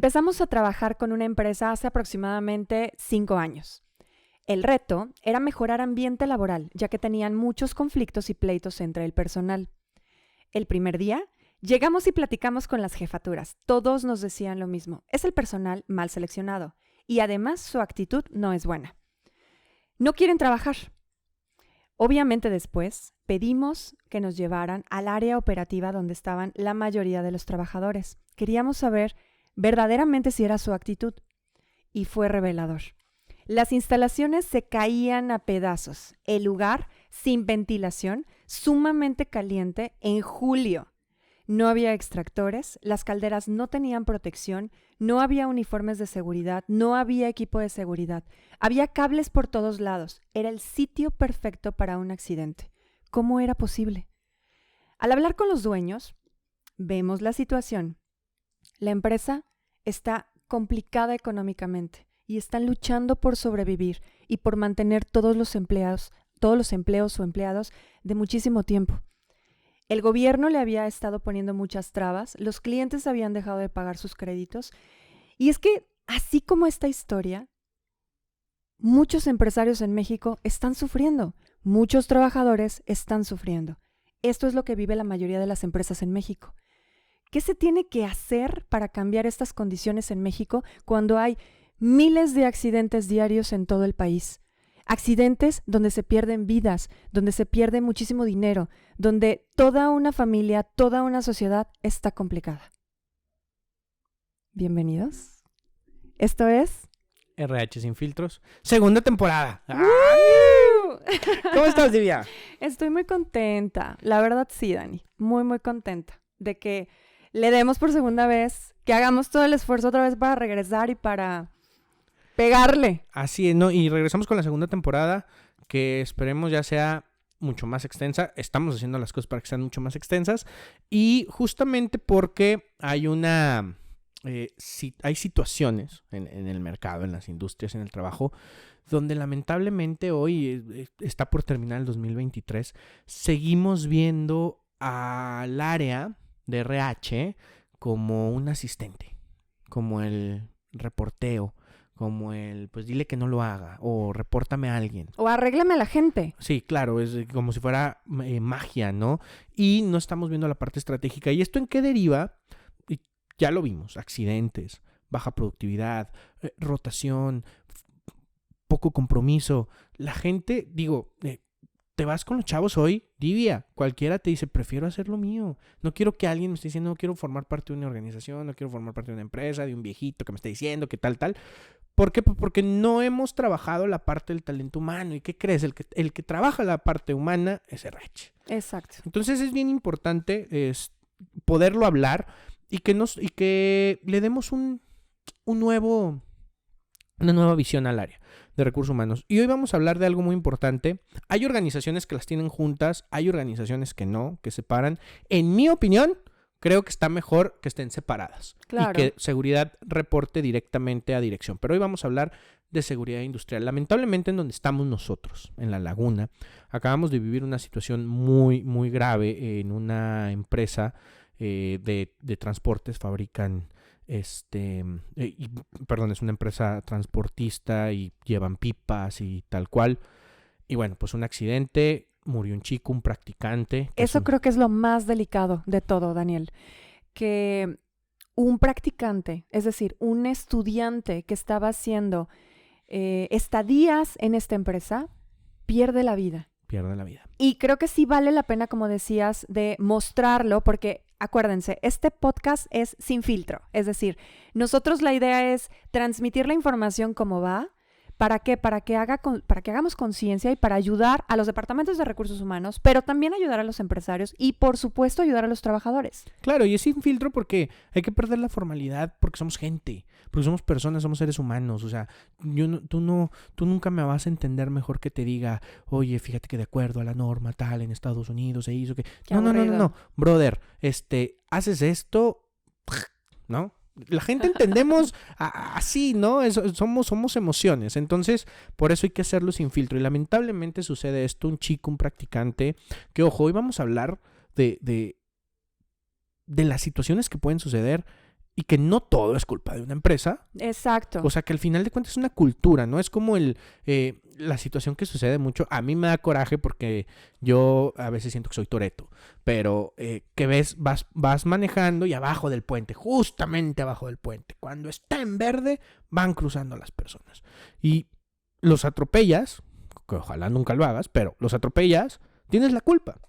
Empezamos a trabajar con una empresa hace aproximadamente 5 años. El reto era mejorar ambiente laboral, ya que tenían muchos conflictos y pleitos entre el personal. El primer día, llegamos y platicamos con las jefaturas. Todos nos decían lo mismo. Es el personal mal seleccionado y además su actitud no es buena. No quieren trabajar. Obviamente después pedimos que nos llevaran al área operativa donde estaban la mayoría de los trabajadores. Queríamos saber verdaderamente si era su actitud y fue revelador. Las instalaciones se caían a pedazos. El lugar sin ventilación, sumamente caliente en julio. No había extractores, las calderas no tenían protección, no había uniformes de seguridad, no había equipo de seguridad. Había cables por todos lados. Era el sitio perfecto para un accidente. ¿Cómo era posible? Al hablar con los dueños, vemos la situación. La empresa está complicada económicamente y están luchando por sobrevivir y por mantener todos los empleos o empleados de muchísimo tiempo. El gobierno le había estado poniendo muchas trabas, los clientes habían dejado de pagar sus créditos y es que, así como esta historia, muchos empresarios en México están sufriendo, muchos trabajadores están sufriendo. Esto es lo que vive la mayoría de las empresas en México. ¿Qué se tiene que hacer para cambiar estas condiciones en México cuando hay miles de accidentes diarios en todo el país? Accidentes donde se pierden vidas, donde se pierde muchísimo dinero, donde toda una familia, toda una sociedad está complicada. Bienvenidos. Esto es RH Sin Filtros, segunda temporada. ¿Cómo estás, Divya? Estoy muy contenta. La verdad sí, Dani. Muy, muy contenta de que le demos por segunda vez, que hagamos todo el esfuerzo otra vez para regresar y para pegarle. Así es, ¿no? Y regresamos con la segunda temporada, que esperemos ya sea mucho más extensa. Estamos haciendo las cosas para que sean mucho más extensas. Y justamente porque hay hay situaciones en el mercado, en las industrias, en el trabajo, donde lamentablemente hoy está por terminar el 2023, seguimos viendo al área de RH como un asistente, como el reporteo, como el, pues dile que no lo haga, o repórtame a alguien. O arréglame a la gente. Sí, claro, es como si fuera magia, ¿no? Y no estamos viendo la parte estratégica. ¿Y esto en qué deriva? Y ya lo vimos, accidentes, baja productividad, rotación, poco compromiso. La gente, te vas con los chavos hoy, Divya, cualquiera te dice, prefiero hacer lo mío. No quiero que alguien me esté diciendo, no quiero formar parte de una organización, no quiero formar parte de una empresa, de un viejito que me esté diciendo que tal. ¿Por qué? Pues porque no hemos trabajado la parte del talento humano. ¿Y qué crees? El que trabaja la parte humana es RH. Exacto. Entonces es bien importante poderlo hablar y que le demos una nueva visión al área de recursos humanos. Y hoy vamos a hablar de algo muy importante. Hay organizaciones que las tienen juntas, hay organizaciones que no, que separan. En mi opinión, creo que está mejor que estén separadas. Claro. Y que seguridad reporte directamente a dirección. Pero hoy vamos a hablar de seguridad industrial. Lamentablemente en donde estamos nosotros, en La Laguna, acabamos de vivir una situación muy, muy grave en una empresa de transportes. Fabrican es una empresa transportista y llevan pipas y tal cual. Y bueno, pues un accidente, murió un chico, un practicante. Eso creo que es lo más delicado de todo, Daniel. Que un practicante, es decir, un estudiante que estaba haciendo estadías en esta empresa, pierde la vida. Y creo que sí vale la pena, como decías, de mostrarlo, porque acuérdense, este podcast es sin filtro. Es decir, nosotros la idea es transmitir la información como va. ¿Para qué? Para que hagamos conciencia y para ayudar a los departamentos de recursos humanos, pero también ayudar a los empresarios y, por supuesto, ayudar a los trabajadores. Claro, y es sin filtro porque hay que perder la formalidad, porque somos gente, porque somos personas, somos seres humanos. O sea, tú nunca me vas a entender mejor que te diga, oye, fíjate que de acuerdo a la norma tal en Estados Unidos se hizo que... No, brother, haces esto, ¿no? La gente entendemos así, ¿no? Somos emociones. Entonces, por eso hay que hacerlo sin filtro. Y lamentablemente sucede esto, un chico, un practicante, que ojo, hoy vamos a hablar de las situaciones que pueden suceder y que no todo es culpa de una empresa. Exacto. O sea, que al final de cuentas es una cultura, ¿no? Es como la situación que sucede mucho. A mí me da coraje porque yo a veces siento que soy Toretto, pero que vas manejando y abajo del puente, justamente abajo del puente, cuando está en verde, van cruzando las personas. Y los atropellas, que ojalá nunca lo hagas, pero los atropellas, tienes la culpa.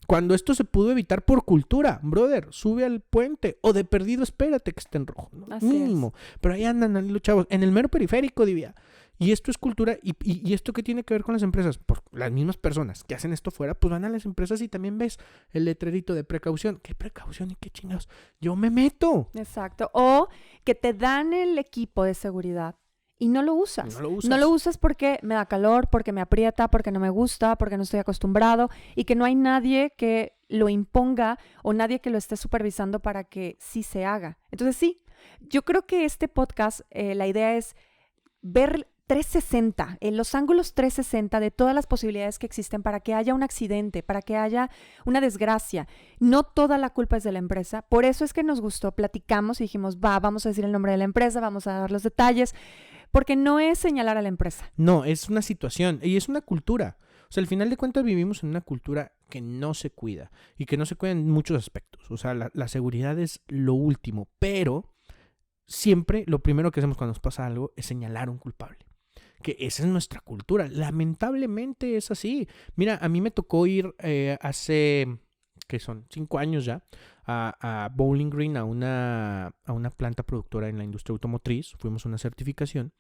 Cuando esto se pudo evitar por cultura, brother, sube al puente o de perdido espérate que esté en rojo, ¿no? Mínimo. Pero ahí andan los chavos, en el mero periférico, Divya. Y esto es cultura. ¿Y esto qué tiene que ver con las empresas? Por las mismas personas que hacen esto fuera, pues van a las empresas y también ves el letrerito de precaución. ¿Qué precaución y qué chingados? Yo me meto. Exacto. O que te dan el equipo de seguridad y no lo usas. No lo usas. No lo usas porque me da calor, porque me aprieta, porque no me gusta, porque no estoy acostumbrado y que no hay nadie que lo imponga o nadie que lo esté supervisando para que sí se haga. Entonces sí, yo creo que este podcast, la idea es ver 360, los ángulos 360 de todas las posibilidades que existen para que haya un accidente, para que haya una desgracia. No toda la culpa es de la empresa. Por eso es que nos gustó, platicamos y dijimos, vamos a decir el nombre de la empresa, vamos a dar los detalles. Porque no es señalar a la empresa. No, es una situación y es una cultura. O sea, al final de cuentas vivimos en una cultura que no se cuida y que no se cuida en muchos aspectos. O sea, la seguridad es lo último, pero siempre lo primero que hacemos cuando nos pasa algo es señalar a un culpable. Que esa es nuestra cultura. Lamentablemente es así. Mira, a mí me tocó ir hace, ¿qué son? 5 años ya, a Bowling Green, a una planta productora en la industria automotriz. Fuimos a una certificación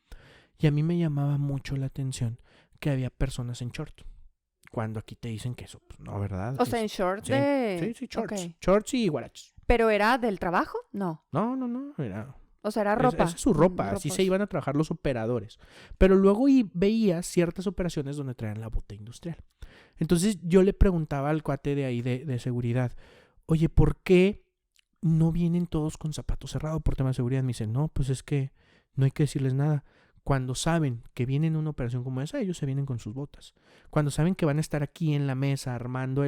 y a mí me llamaba mucho la atención que había personas en short. Cuando aquí te dicen que eso, pues no, ¿verdad? O sea, en short Sí, de... sí, shorts. Okay. Shorts y guaraches. ¿Pero era del trabajo? No. No, era... O sea, era ropa. Esa es su ropa, así se iban a trabajar los operadores. Pero luego veía ciertas operaciones donde traían la bota industrial. Entonces yo le preguntaba al cuate de ahí de seguridad, oye, ¿por qué no vienen todos con zapatos cerrados por tema de seguridad? Me dice, no, pues es que no hay que decirles nada. Cuando saben que vienen una operación como esa, ellos se vienen con sus botas. Cuando saben que van a estar aquí en la mesa armando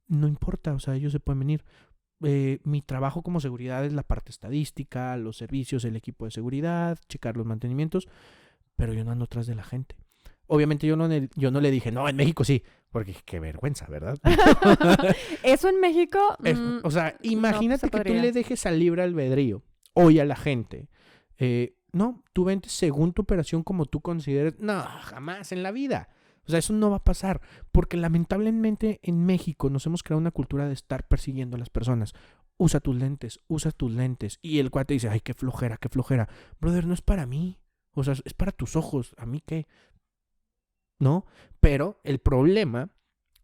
no importa, o sea, ellos se pueden venir. Mi trabajo como seguridad es la parte estadística, los servicios, el equipo de seguridad, checar los mantenimientos, pero yo no ando atrás de la gente. Obviamente yo no le dije, no, en México sí, porque qué vergüenza, ¿verdad? Eso en México... o sea, imagínate no, pues, que tú le dejes al libre albedrío hoy a la gente. No, tú vente según tu operación como tú consideres. No, jamás en la vida. O sea, eso no va a pasar, porque lamentablemente en México nos hemos creado una cultura de estar persiguiendo a las personas. Usa tus lentes. Y el cuate dice, ay, qué flojera. Brother, no es para mí. O sea, es para tus ojos. ¿A mí qué? ¿No? Pero el problema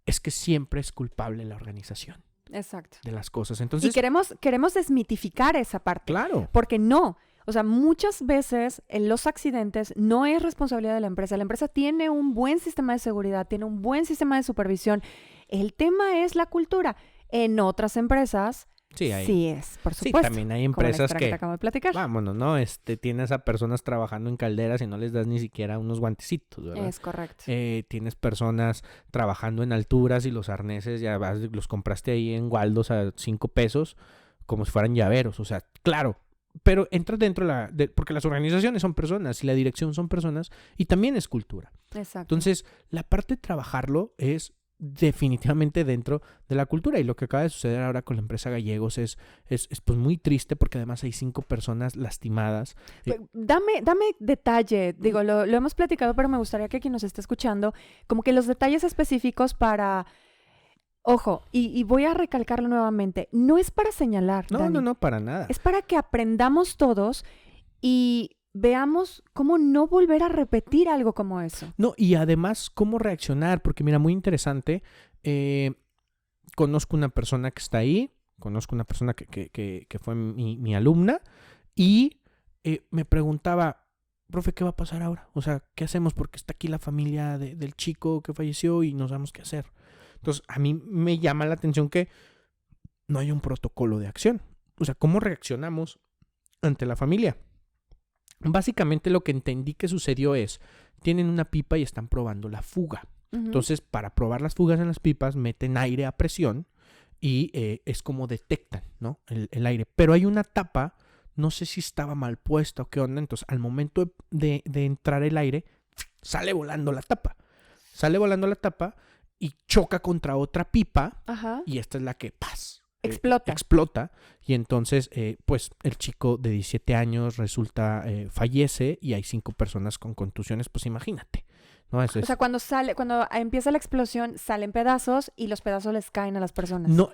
es que siempre es culpable la organización. Exacto. De las cosas. Entonces, y queremos desmitificar esa parte. Claro. Porque no. O sea, muchas veces en los accidentes no es responsabilidad de la empresa. La empresa tiene un buen sistema de seguridad, tiene un buen sistema de supervisión. El tema es la cultura. En otras empresas sí es, por supuesto. Sí, también hay empresas que te acabo de platicar. Vámonos, ¿no? Tienes a personas trabajando en calderas y no les das ni siquiera unos guantecitos, ¿verdad? Es correcto. Tienes personas trabajando en alturas y los arneses ya los compraste ahí en Waldos a 5 pesos como si fueran llaveros. O sea, claro. Pero entras dentro porque las organizaciones son personas y la dirección son personas y también es cultura. Exacto. Entonces, la parte de trabajarlo es definitivamente dentro de la cultura. Y lo que acaba de suceder ahora con la empresa Gallegos es pues muy triste porque además hay 5 personas lastimadas. Dame detalle. Digo, lo hemos platicado, pero me gustaría que quien nos esté escuchando, como que los detalles específicos para... Ojo, y voy a recalcarlo nuevamente, no es para señalar, Dani. No, para nada. Es para que aprendamos todos y veamos cómo no volver a repetir algo como eso. No, y además cómo reaccionar, porque mira, muy interesante, conozco una persona que está ahí, conozco una persona que fue mi alumna y me preguntaba, profe, ¿qué va a pasar ahora? O sea, ¿qué hacemos? Porque está aquí la familia del chico que falleció y no sabemos qué hacer. Entonces, a mí me llama la atención que no hay un protocolo de acción. O sea, ¿cómo reaccionamos ante la familia? Básicamente lo que entendí que sucedió es, tienen una pipa y están probando la fuga. Uh-huh. Entonces, para probar las fugas en las pipas, meten aire a presión y es como detectan, ¿no? el aire. Pero hay una tapa no sé si estaba mal puesta o qué onda. Entonces, al momento de entrar el aire, sale volando la tapa. Sale volando la tapa y choca contra otra pipa. Ajá. Y esta es la que ¡paz! Explota. Y entonces, pues, el chico de 17 años fallece y hay 5 personas con contusiones. Pues imagínate, ¿no? O sea, cuando empieza la explosión, salen pedazos y los pedazos les caen a las personas. No,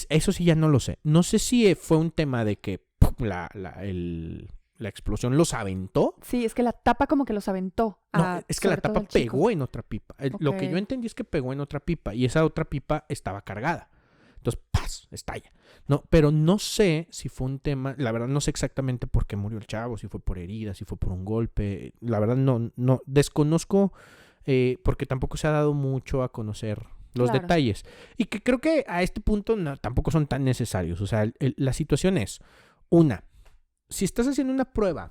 eso sí ya no lo sé. No sé si fue un tema de que ¡pum! La explosión los aventó. Sí, es que la tapa como que los aventó. No, es que la sobre todo tapa al chico. pegó en otra pipa. Lo que Ok. yo entendí es que pegó en otra pipa y esa otra pipa estaba cargada. Entonces, ¡paz! Estalla. No, pero no sé si fue un tema, la verdad no sé exactamente por qué murió el chavo, si fue por heridas, si fue por un golpe. La verdad no desconozco porque tampoco se ha dado mucho a conocer los Claro. detalles. Y que creo que a este punto tampoco son tan necesarios. O sea, la situación es, si estás haciendo una prueba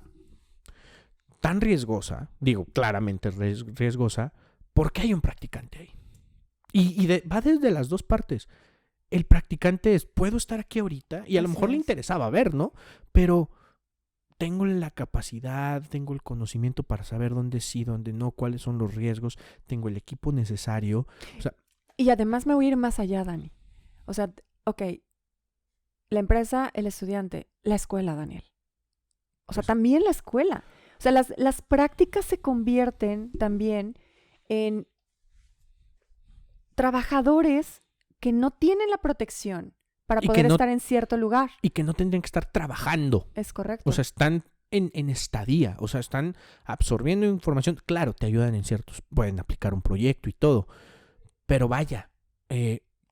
tan riesgosa, digo claramente riesgosa, ¿por qué hay un practicante ahí? Va desde las dos partes. El practicante puedo estar aquí ahorita y a lo Así mejor le es. interesaba ver, ¿no? Pero tengo la capacidad, tengo el conocimiento para saber dónde sí, dónde no, cuáles son los riesgos, tengo el equipo necesario. O sea, Y además me voy a ir más allá, Dani. O sea, ok, la empresa, el estudiante, la escuela, Daniel. O sea, Pues- también la escuela. O sea, las prácticas se convierten también en trabajadores que no tienen la protección para Y que poder no- estar en cierto lugar. y que no tendrían que estar trabajando. Es correcto. O sea, están en estadía, o sea, están absorbiendo información. Claro, te ayudan en ciertos, pueden aplicar un proyecto y todo. Pero vaya,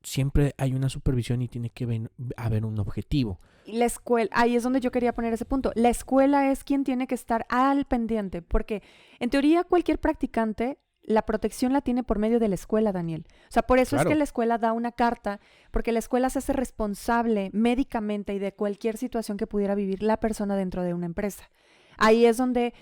siempre hay una supervisión y tiene que haber un objetivo. Y la escuela, ahí es donde yo quería poner ese punto. La escuela es quien tiene que estar al pendiente, porque en teoría cualquier practicante, la protección la tiene por medio de la escuela, Daniel. O sea, por eso Claro. es que la escuela da una carta, porque la escuela se hace responsable médicamente y de cualquier situación que pudiera vivir la persona dentro de una empresa. Ahí es donde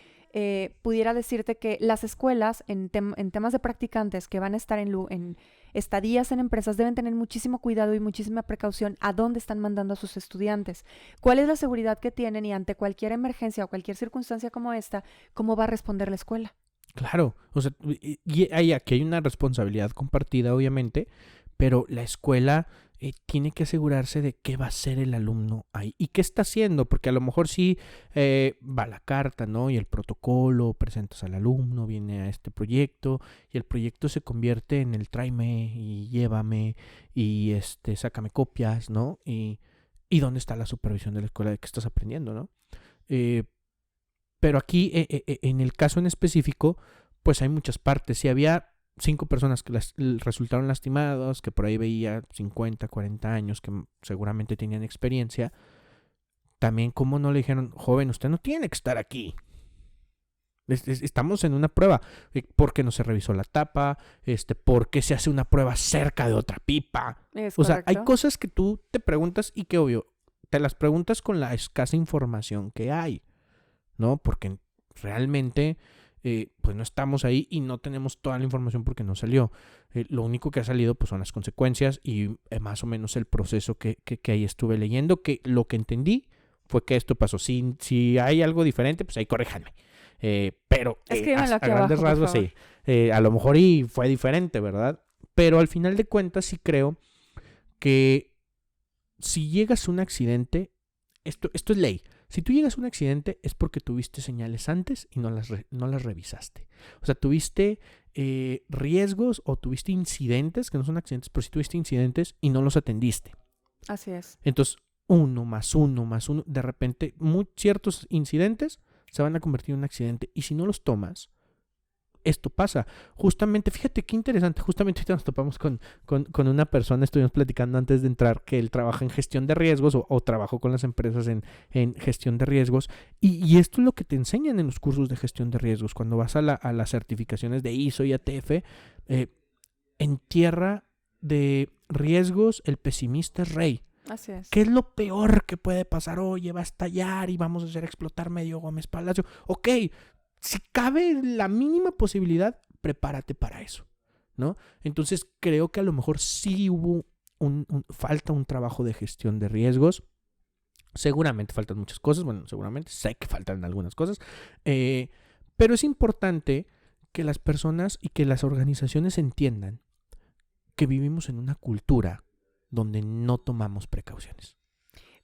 pudiera decirte que las escuelas en temas de practicantes que van a estar en estadías en empresas deben tener muchísimo cuidado y muchísima precaución a dónde están mandando a sus estudiantes, cuál es la seguridad que tienen y ante cualquier emergencia o cualquier circunstancia como esta, cómo va a responder la escuela. Claro, o sea, aquí hay una responsabilidad compartida, obviamente, pero la escuela tiene que asegurarse de qué va a hacer el alumno ahí y qué está haciendo, porque a lo mejor sí va la carta, ¿no? Y el protocolo, presentas al alumno, viene a este proyecto y el proyecto se convierte en el tráeme y llévame y sácame copias, ¿no? Y dónde está la supervisión de la escuela de qué estás aprendiendo, ¿no? Pero aquí, en el caso en específico, pues hay muchas partes. Si había 5 personas que resultaron lastimadas, que por ahí veía 50, 40 años, que seguramente tenían experiencia, también cómo no le dijeron, joven, usted no tiene que estar aquí. Estamos en una prueba. ¿Por qué no se revisó la tapa? ¿Por qué se hace una prueba cerca de otra pipa? Es O sea, hay correcto. cosas que tú te preguntas y que obvio, te las preguntas con la escasa información que hay, ¿no? Porque realmente pues no estamos ahí y no tenemos toda la información porque no salió. Lo único que ha salido pues son las consecuencias y más o menos el proceso que ahí estuve leyendo, que lo que entendí fue que esto pasó. Si hay algo diferente, pues ahí corríjanme. Pero Escríbanlo a aquí grandes abajo, por rasgos favor. sí. A lo mejor y fue diferente, ¿verdad? Pero al final de cuentas sí creo que si llegas a un accidente, esto es ley. Si tú llegas a un accidente es porque tuviste señales antes y no las revisaste. O sea, tuviste riesgos o tuviste incidentes, que no son accidentes, pero si tuviste incidentes y no los atendiste. Así es. Entonces, 1 más 1 más 1, de repente ciertos incidentes se van a convertir en un accidente. Y si no los tomas, esto pasa. Justamente, fíjate qué interesante, justamente ahorita nos topamos con una persona, estuvimos platicando antes de entrar, que él trabaja en gestión de riesgos o trabajó con las empresas en gestión de riesgos. Y esto es lo que te enseñan en los cursos de gestión de riesgos. Cuando vas a las certificaciones de ISO y ATF, en tierra de riesgos, el pesimista es rey. Así es. ¿Qué es lo peor que puede pasar? Oye, va a estallar y vamos a hacer explotar medio Gómez Palacio. Ok, si cabe la mínima posibilidad, prepárate para eso, ¿no? Entonces creo que a lo mejor sí hubo falta un trabajo de gestión de riesgos. Seguramente faltan muchas cosas, bueno, seguramente sé que faltan algunas cosas, pero es importante que las personas y que las organizaciones entiendan que vivimos en una cultura donde no tomamos precauciones.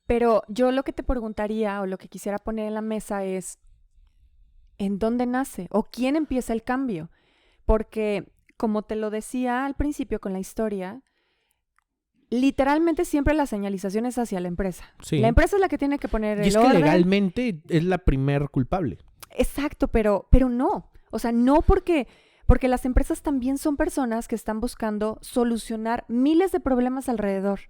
Pero yo lo que te preguntaría o lo que quisiera poner en la mesa es, ¿en dónde nace o quién empieza el cambio? Porque, como te lo decía al principio con la historia, literalmente siempre la señalización es hacia la empresa. Sí. La empresa es la que tiene que poner Y el es que orden. legalmente es la primer culpable. Exacto, pero no. O sea, no porque las empresas también son personas que están buscando solucionar miles de problemas alrededor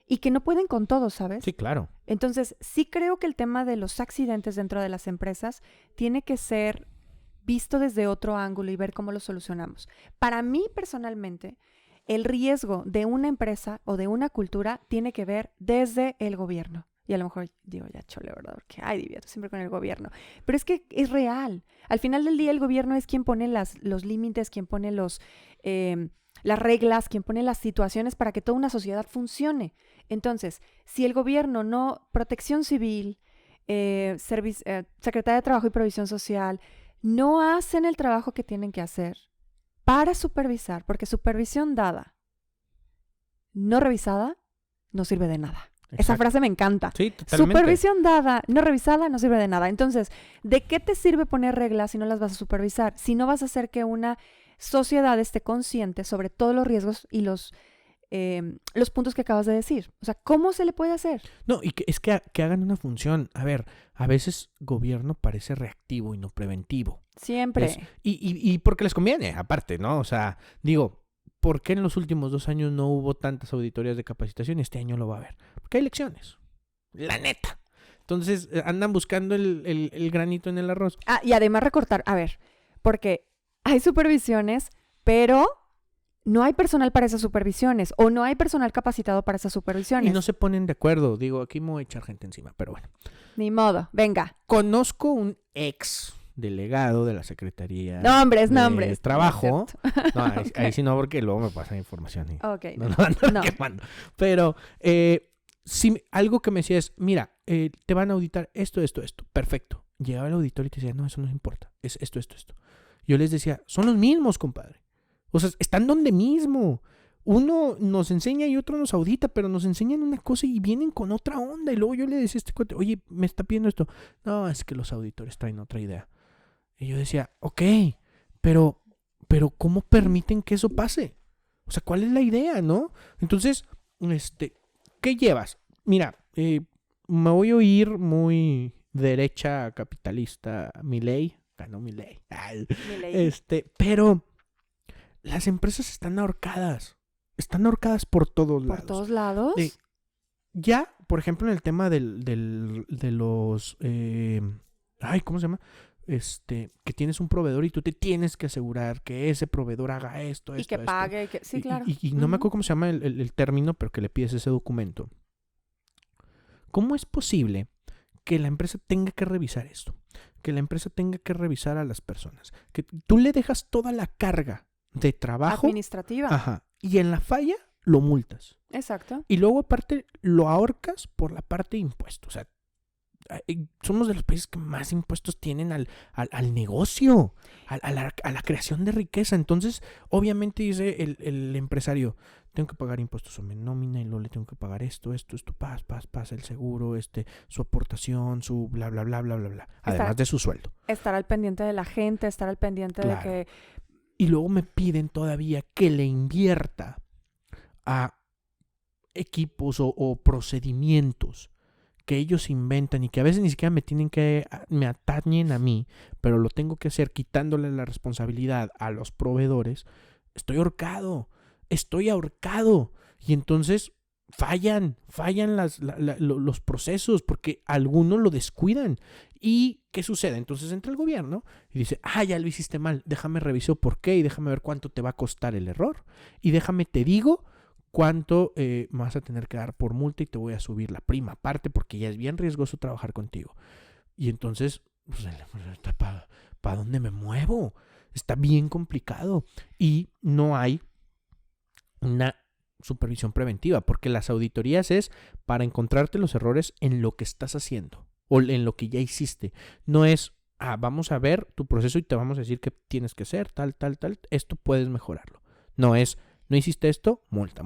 y que no pueden con todo, ¿sabes? Sí, claro. Entonces, sí creo que el tema de los accidentes dentro de las empresas tiene que ser visto desde otro ángulo y ver cómo lo solucionamos. Para mí, personalmente, el riesgo de una empresa o de una cultura tiene que ver desde el gobierno. Y a lo mejor digo, ya chole, ¿verdad? Porque, ay, divierto siempre con el gobierno. Pero es que es real. Al final del día, el gobierno es quien pone los límites, quien pone las reglas, quien pone las situaciones para que toda una sociedad funcione. Entonces, si el gobierno no, Protección Civil, Secretaría de Trabajo y Provisión Social, no hacen el trabajo que tienen que hacer para supervisar, porque supervisión dada, no revisada, no sirve de nada. Exacto. Esa frase me encanta. Sí, totalmente. Supervisión dada, no revisada, no sirve de nada. Entonces, ¿de qué te sirve poner reglas si no las vas a supervisar? Si no vas a hacer que una sociedad esté consciente sobre todos los riesgos y los puntos que acabas de decir. O sea, ¿cómo se le puede hacer? No, y es que hagan una función. A ver, a veces gobierno parece reactivo y no preventivo. Siempre. Y porque les conviene, aparte, ¿no? O sea, digo, ¿por qué en los últimos 2 años no hubo tantas auditorías de capacitación? Este año lo va a haber. Porque hay elecciones. La neta. Entonces, andan buscando el granito en el arroz. Ah, y además recortar, a ver, porque hay supervisiones, pero no hay personal para esas supervisiones o no hay personal capacitado para esas supervisiones. Y no se ponen de acuerdo. Digo, aquí me voy a echar gente encima, pero bueno. Ni modo, venga. Conozco un ex delegado de la Secretaría Nombres. de Trabajo. No, Ok. ahí sí no, porque luego me pasan información. Y Ok. no ando No. quemando. Pero sí, algo que me decía es, mira, te van a auditar esto. Perfecto. Llegaba el auditor y te decía, no, eso no importa. Es esto. Yo les decía, son los mismos, compadre. O sea, están donde mismo. Uno nos enseña y otro nos audita, pero nos enseñan una cosa y vienen con otra onda. Y luego yo le decía a este cuate, oye, me está pidiendo esto. No, es que los auditores traen otra idea. Y yo decía, ok, pero ¿cómo permiten que eso pase? O sea, ¿cuál es la idea, no? Entonces, ¿qué llevas? Mira, me voy a oír muy derecha capitalista, Milei. Ganó Milei. Pero las empresas están ahorcadas. Están ahorcadas por todos lados. ¿Por todos lados? Ya, por ejemplo, en el tema de los... ¿cómo se llama? Que tienes un proveedor y tú te tienes que asegurar que ese proveedor haga esto. Y que pague. Sí, claro. Y no me acuerdo cómo se llama el término, pero que le pides ese documento. ¿Cómo es posible que la empresa tenga que revisar esto? Que la empresa tenga que revisar a las personas. Que tú le dejas toda la carga de trabajo. Administrativa. Ajá. Y en la falla lo multas. Exacto. Y luego aparte lo ahorcas por la parte de impuestos. O sea, somos de los países que más impuestos tienen al negocio, a la creación de riqueza. Entonces, obviamente dice el empresario, tengo que pagar impuestos sobre nómina y luego le tengo que pagar esto, pasa el seguro, su aportación, su bla, bla, bla, bla, bla, bla. Además de su sueldo. Estar al pendiente de la gente, estar al pendiente de que... Y luego me piden todavía que le invierta a equipos o procedimientos que ellos inventan y que a veces ni siquiera me atañen a mí, pero lo tengo que hacer quitándole la responsabilidad a los proveedores. Estoy ahorcado. Y entonces fallan los procesos porque algunos lo descuidan. ¿Y qué sucede? Entonces entra el gobierno y dice, ya lo hiciste mal, déjame revisar por qué y déjame ver cuánto te va a costar el error. Y déjame te digo cuánto vas a tener que dar por multa y te voy a subir la prima aparte porque ya es bien riesgoso trabajar contigo. Y entonces, ¿para dónde me muevo? Está bien complicado y no hay una supervisión preventiva, porque las auditorías es para encontrarte los errores en lo que estás haciendo o en lo que ya hiciste. No es, vamos a ver tu proceso y te vamos a decir qué tienes que hacer, tal, esto puedes mejorarlo. No es, no hiciste esto, multa.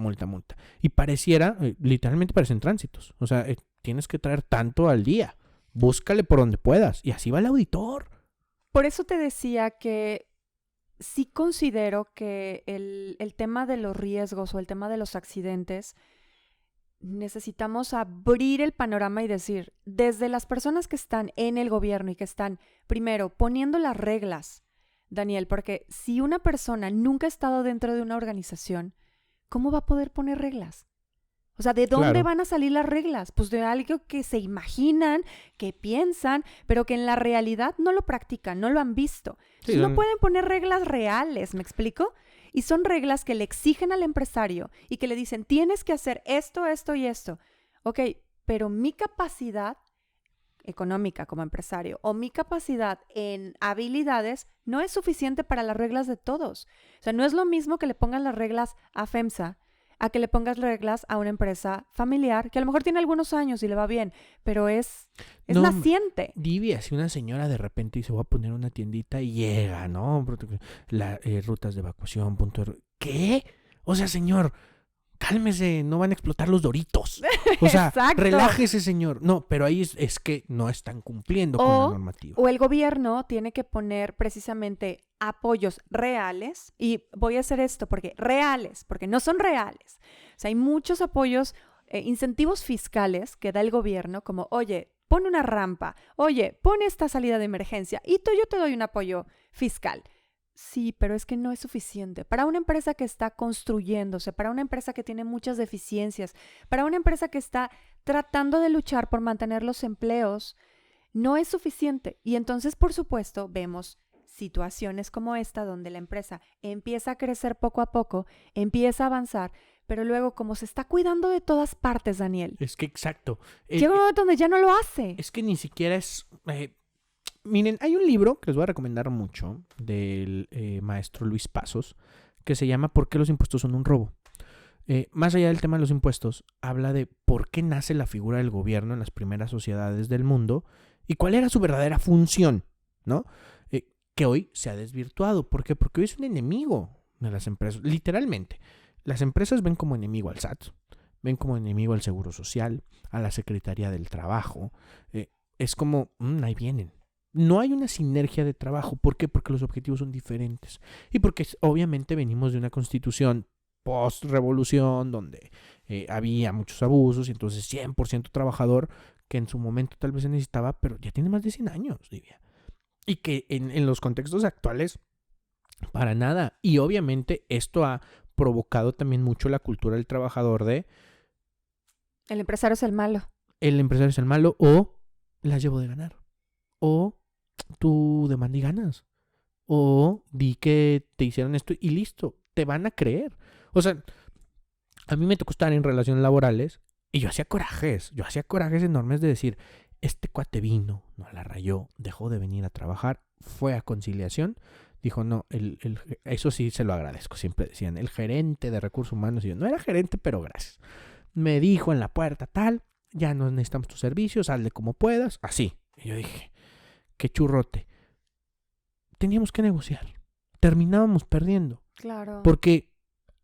Y pareciera, literalmente parecen tránsitos. O sea, tienes que traer tanto al día. Búscale por donde puedas. Y así va el auditor. Por eso te decía que sí considero que el tema de los riesgos o el tema de los accidentes, necesitamos abrir el panorama y decir, desde las personas que están en el gobierno y que están, primero, poniendo las reglas, Daniel, porque si una persona nunca ha estado dentro de una organización, ¿cómo va a poder poner reglas? O sea, ¿de dónde van a salir las reglas? Pues de algo que se imaginan, que piensan, pero que en la realidad no lo practican, no lo han visto. Sí, no pueden poner reglas reales, ¿me explico? Y son reglas que le exigen al empresario y que le dicen, tienes que hacer esto, esto y esto. Ok, pero mi capacidad económica como empresario o mi capacidad en habilidades no es suficiente para las reglas de todos. O sea, no es lo mismo que le pongan las reglas a FEMSA a que le pongas reglas a una empresa familiar que a lo mejor tiene algunos años y le va bien, pero es naciente. Divia, si una señora de repente dice, voy a poner una tiendita y llega, ¿no? Rutas de evacuación, ¿qué? O sea, señor, cálmese, no van a explotar los Doritos. O sea, Exacto. Relájese, señor. No, pero ahí es que no están cumpliendo con la normativa. O el gobierno tiene que poner precisamente apoyos reales, y voy a hacer esto porque no son reales. O sea, hay muchos apoyos, incentivos fiscales que da el gobierno, como, oye, pon una rampa, oye, pon esta salida de emergencia, y yo te doy un apoyo fiscal. Sí, pero es que no es suficiente. Para una empresa que está construyéndose, para una empresa que tiene muchas deficiencias, para una empresa que está tratando de luchar por mantener los empleos, no es suficiente. Y entonces, por supuesto, vemos situaciones como esta donde la empresa empieza a crecer poco a poco, empieza a avanzar, pero luego como se está cuidando de todas partes, Daniel. Es que exacto. Llega un momento donde ya no lo hace. Es que ni siquiera es... miren, hay un libro que les voy a recomendar mucho del maestro Luis Pasos que se llama ¿Por qué los impuestos son un robo? Más allá del tema de los impuestos, habla de por qué nace la figura del gobierno en las primeras sociedades del mundo y cuál era su verdadera función, ¿no? Que hoy se ha desvirtuado. ¿Por qué? Porque hoy es un enemigo de las empresas. Literalmente, las empresas ven como enemigo al SAT, ven como enemigo al Seguro Social, a la Secretaría del Trabajo. Es como, ahí vienen. No hay una sinergia de trabajo. ¿Por qué? Porque los objetivos son diferentes. Y porque obviamente venimos de una constitución post-revolución donde había muchos abusos y entonces 100% trabajador que en su momento tal vez se necesitaba, pero ya tiene más de 100 años, Livia. Y que en los contextos actuales, para nada. Y obviamente esto ha provocado también mucho la cultura del trabajador de... El empresario es el malo. El empresario es el malo o las llevo de ganar. O tú demanda y ganas. O di que te hicieron esto y listo. Te van a creer. O sea, a mí me tocó estar en relaciones laborales y yo hacía corajes enormes de decir, este cuate vino, no la rayó, dejó de venir a trabajar, fue a conciliación, dijo, no, eso sí se lo agradezco, siempre decían, el gerente de recursos humanos, y yo, no era gerente, pero gracias. Me dijo en la puerta, tal, ya no necesitamos tus servicios, hazle como puedas, así. Y yo dije, qué churrote. Teníamos que negociar, terminábamos perdiendo. Claro. Porque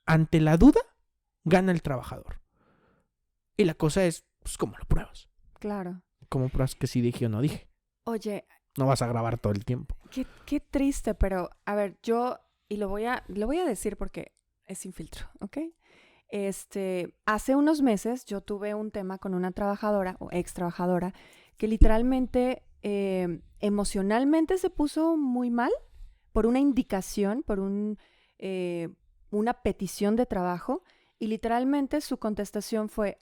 ante la duda, gana el trabajador. Y la cosa es, pues, ¿cómo lo pruebas? Claro. ¿Cómo pruebas que sí dije o no dije? Oye. No vas a grabar todo el tiempo. Qué triste, pero, a ver, lo voy a decir porque es sin filtro, ¿ok? Hace unos meses yo tuve un tema con una trabajadora o ex trabajadora que literalmente emocionalmente se puso muy mal por una indicación, por una petición de trabajo, y literalmente su contestación fue,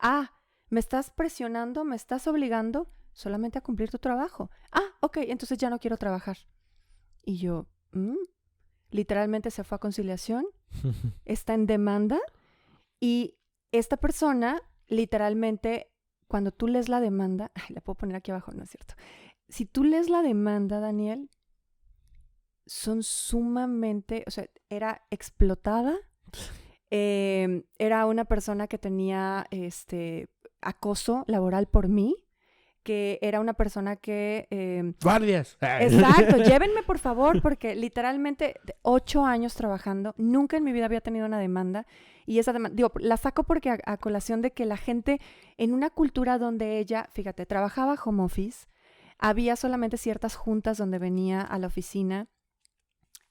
me estás presionando, me estás obligando solamente a cumplir tu trabajo. Ok, entonces ya no quiero trabajar. Y yo, literalmente se fue a conciliación, está en demanda, y esta persona, literalmente, cuando tú lees la demanda, la puedo poner aquí abajo, no es cierto. Si tú lees la demanda, Daniel, son sumamente, o sea, era explotada, Era una persona que tenía acoso laboral por mí, que era una persona que... ¡Guardias! Exacto, llévenme por favor, porque literalmente 8 años trabajando, nunca en mi vida había tenido una demanda. Y esa demanda, digo, la saco porque a colación de que la gente en una cultura donde ella, fíjate, trabajaba home office, había solamente ciertas juntas donde venía a la oficina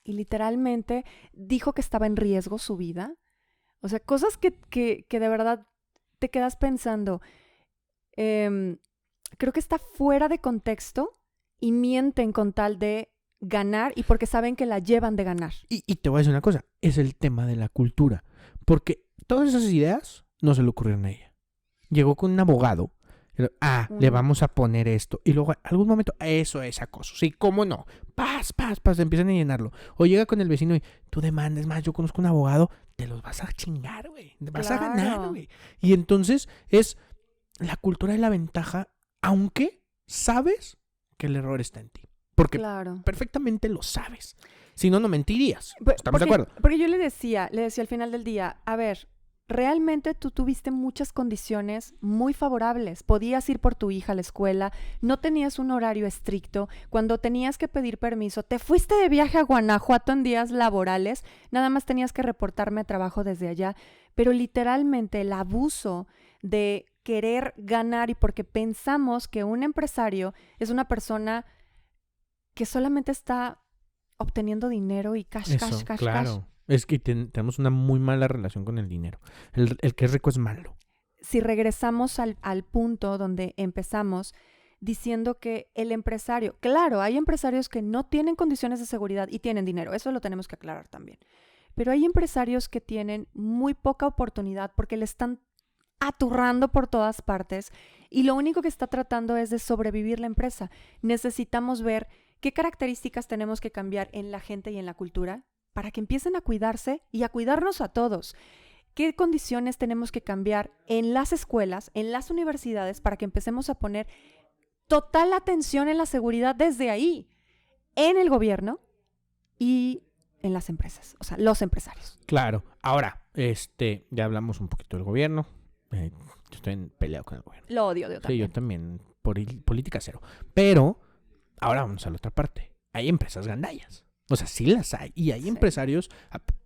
y literalmente dijo que estaba en riesgo su vida. O sea, cosas que de verdad te quedas pensando. Creo que está fuera de contexto y mienten con tal de ganar y porque saben que la llevan de ganar. Y te voy a decir una cosa, es el tema de la cultura. Porque todas esas ideas no se le ocurrieron a ella. Llegó con un abogado. Le vamos a poner esto. Y luego, algún momento, eso es acoso. Sí, ¿cómo no? Paz, empiezan a llenarlo. O llega con el vecino y tú demandes más, yo conozco un abogado, te los vas a chingar, güey. Te vas a ganar, güey. Y entonces es la cultura de la ventaja, aunque sabes que el error está en ti. Porque perfectamente lo sabes. Si no, no mentirías. ¿Estamos de acuerdo? Porque yo le decía al final del día, a ver, realmente tú tuviste muchas condiciones muy favorables. Podías ir por tu hija a la escuela, no tenías un horario estricto. Cuando tenías que pedir permiso, te fuiste de viaje a Guanajuato en días laborales, nada más tenías que reportarme a trabajo desde allá. Pero literalmente el abuso de querer ganar y porque pensamos que un empresario es una persona que solamente está obteniendo dinero y cash. Es que tenemos una muy mala relación con el dinero. El que es rico es malo. Si regresamos al punto donde empezamos diciendo que el empresario, claro, hay empresarios que no tienen condiciones de seguridad y tienen dinero, eso lo tenemos que aclarar también. Pero hay empresarios que tienen muy poca oportunidad porque le están aturrando por todas partes y lo único que está tratando es de sobrevivir la empresa. Necesitamos ver qué características tenemos que cambiar en la gente y en la cultura para que empiecen a cuidarse y a cuidarnos a todos. ¿Qué condiciones tenemos que cambiar en las escuelas, en las universidades, para que empecemos a poner total atención en la seguridad desde ahí, en el gobierno y en las empresas, o sea, los empresarios? Claro. Ahora, ya hablamos un poquito del gobierno. Yo estoy peleado con el gobierno. Lo odio, yo también. Sí, yo también. Política cero. Pero, ahora vamos a la otra parte. Hay empresas gandallas. O sea, sí las hay. Y hay empresarios,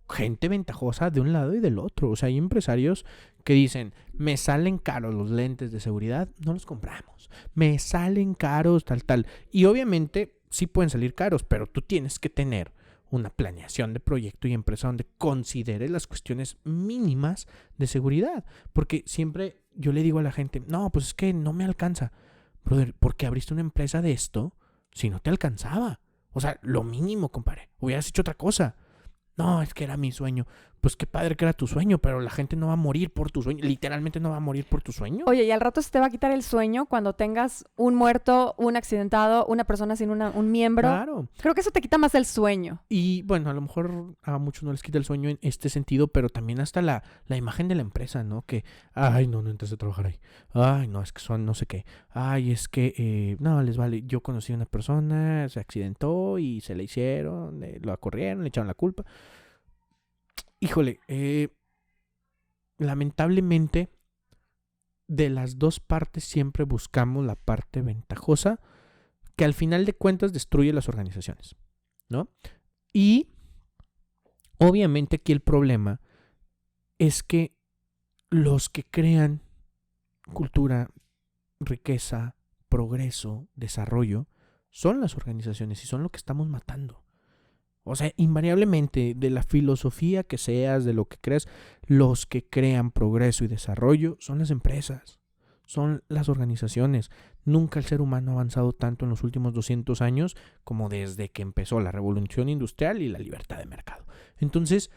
gente ventajosa de un lado y del otro. O sea, hay empresarios que dicen, me salen caros los lentes de seguridad, no los compramos. Me salen caros, tal. Y obviamente sí pueden salir caros, pero tú tienes que tener una planeación de proyecto y empresa donde considere las cuestiones mínimas de seguridad. Porque siempre yo le digo a la gente, no, pues es que no me alcanza. Brother, ¿por qué abriste una empresa de esto si no te alcanzaba? O sea, lo mínimo, compadre. Hubieras hecho otra cosa. No, es que era mi sueño. Pues qué padre que era tu sueño, pero la gente no va a morir por tu sueño. Literalmente no va a morir por tu sueño. Oye, y al rato se te va a quitar el sueño cuando tengas un muerto, un accidentado, una persona sin un miembro. Claro. Creo que eso te quita más el sueño. Y bueno, a lo mejor a muchos no les quita el sueño en este sentido, pero también hasta la imagen de la empresa, ¿no? Que, ay, no entres a trabajar ahí. Ay, no, es que son no sé qué. Ay, es que, no, les vale. Yo conocí a una persona, se accidentó y se le hicieron, lo corrieron, le echaron la culpa. Híjole, lamentablemente de las dos partes siempre buscamos la parte ventajosa que al final de cuentas destruye las organizaciones, ¿no? Y obviamente aquí el problema es que los que crean cultura, riqueza, progreso, desarrollo, son las organizaciones y son lo que estamos matando. O sea, invariablemente, de la filosofía que seas, de lo que creas, los que crean progreso y desarrollo son las empresas, son las organizaciones. Nunca el ser humano ha avanzado tanto en los últimos 200 años como desde que empezó la revolución industrial y la libertad de mercado. Entonces,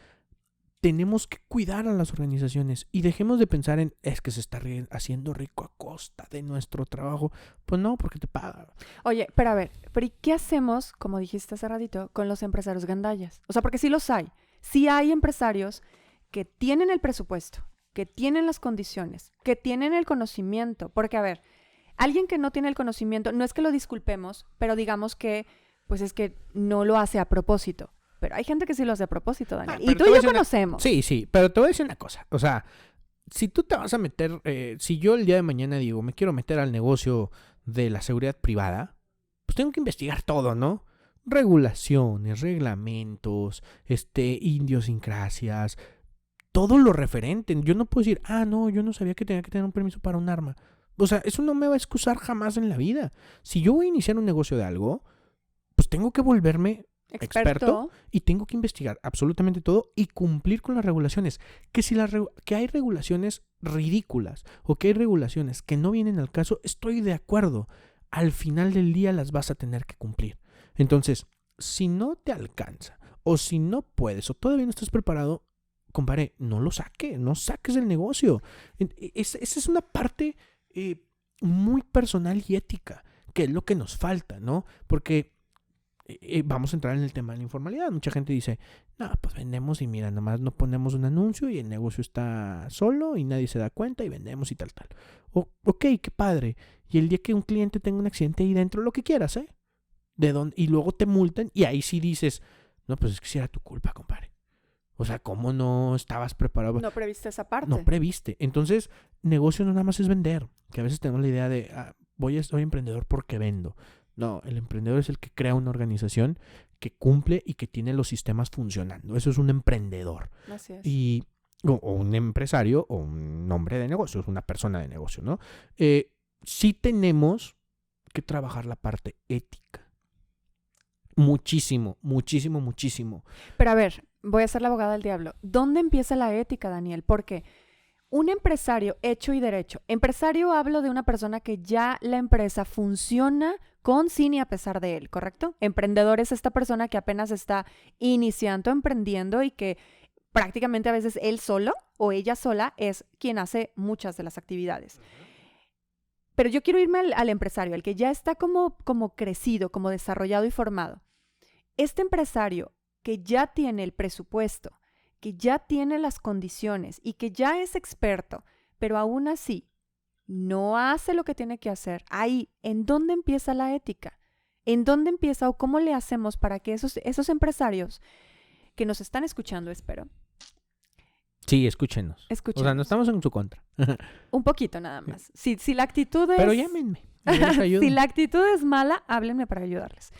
tenemos que cuidar a las organizaciones y dejemos de pensar en, es que se está haciendo rico a costa de nuestro trabajo. Pues no, porque te pagan. Oye, pero a ver, ¿y qué hacemos, como dijiste hace ratito, con los empresarios gandallas? O sea, porque sí los hay. Sí hay empresarios que tienen el presupuesto, que tienen las condiciones, que tienen el conocimiento. Porque, a ver, alguien que no tiene el conocimiento, no es que lo disculpemos, pero digamos que, pues es que no lo hace a propósito. Pero hay gente que sí lo hace a propósito, Daniel. pero Y tú te voy y a yo decir conocemos. Sí, pero te voy a decir una cosa. O sea, si tú te vas a meter, si yo el día de mañana digo, me quiero meter al negocio de la seguridad privada, pues tengo que investigar todo, ¿no? Regulaciones, reglamentos, idiosincrasias, todo lo referente. Yo no puedo decir, no, yo no sabía que tenía que tener un permiso para un arma. O sea, eso no me va a excusar jamás en la vida. Si yo voy a iniciar un negocio de algo, pues tengo que volverme experto y tengo que investigar absolutamente todo y cumplir con las regulaciones. Que si que hay regulaciones ridículas o que hay regulaciones que no vienen al caso, estoy de acuerdo. Al final del día las vas a tener que cumplir. Entonces, si no te alcanza o si no puedes o todavía no estás preparado, compadre, no saques el negocio. Esa es una parte muy personal y ética, que es lo que nos falta, ¿no? Porque vamos a entrar en el tema de la informalidad. Mucha gente dice, no, pues vendemos y mira, nomás no ponemos un anuncio y el negocio está solo y nadie se da cuenta y vendemos y tal. Ok, qué padre. Y el día que un cliente tenga un accidente ahí dentro, lo que quieras, ¿eh? Y luego te multan y ahí sí dices, no, pues es que sí era tu culpa, compadre. O sea, ¿cómo no estabas preparado? No previste esa parte. No previste. Entonces, negocio no nada más es vender. Que a veces tenemos la idea de, soy emprendedor porque vendo. No, el emprendedor es el que crea una organización que cumple y que tiene los sistemas funcionando. Eso es un emprendedor. Así es. O un empresario o un hombre de negocio, es una persona de negocio, ¿no? Sí tenemos que trabajar la parte ética. Muchísimo. Pero a ver, voy a ser la abogada del diablo. ¿Dónde empieza la ética, Daniel? Porque un empresario hecho y derecho. Empresario hablo de una persona que ya la empresa funciona con, sin y a pesar de él, ¿correcto? Emprendedor es esta persona que apenas está iniciando, emprendiendo y que prácticamente a veces él solo o ella sola es quien hace muchas de las actividades. Pero yo quiero irme al empresario, el que ya está como crecido, como desarrollado y formado. Este empresario que ya tiene el presupuesto, que ya tiene las condiciones y que ya es experto, pero aún así no hace lo que tiene que hacer. Ahí, ¿en dónde empieza la ética? ¿En dónde empieza o cómo le hacemos para que esos empresarios que nos están escuchando, espero? Sí, escúchenos. O sea, no estamos en su contra. Un poquito nada más. Si la actitud es... Pero llámenme. Si la actitud es mala, háblenme para ayudarles.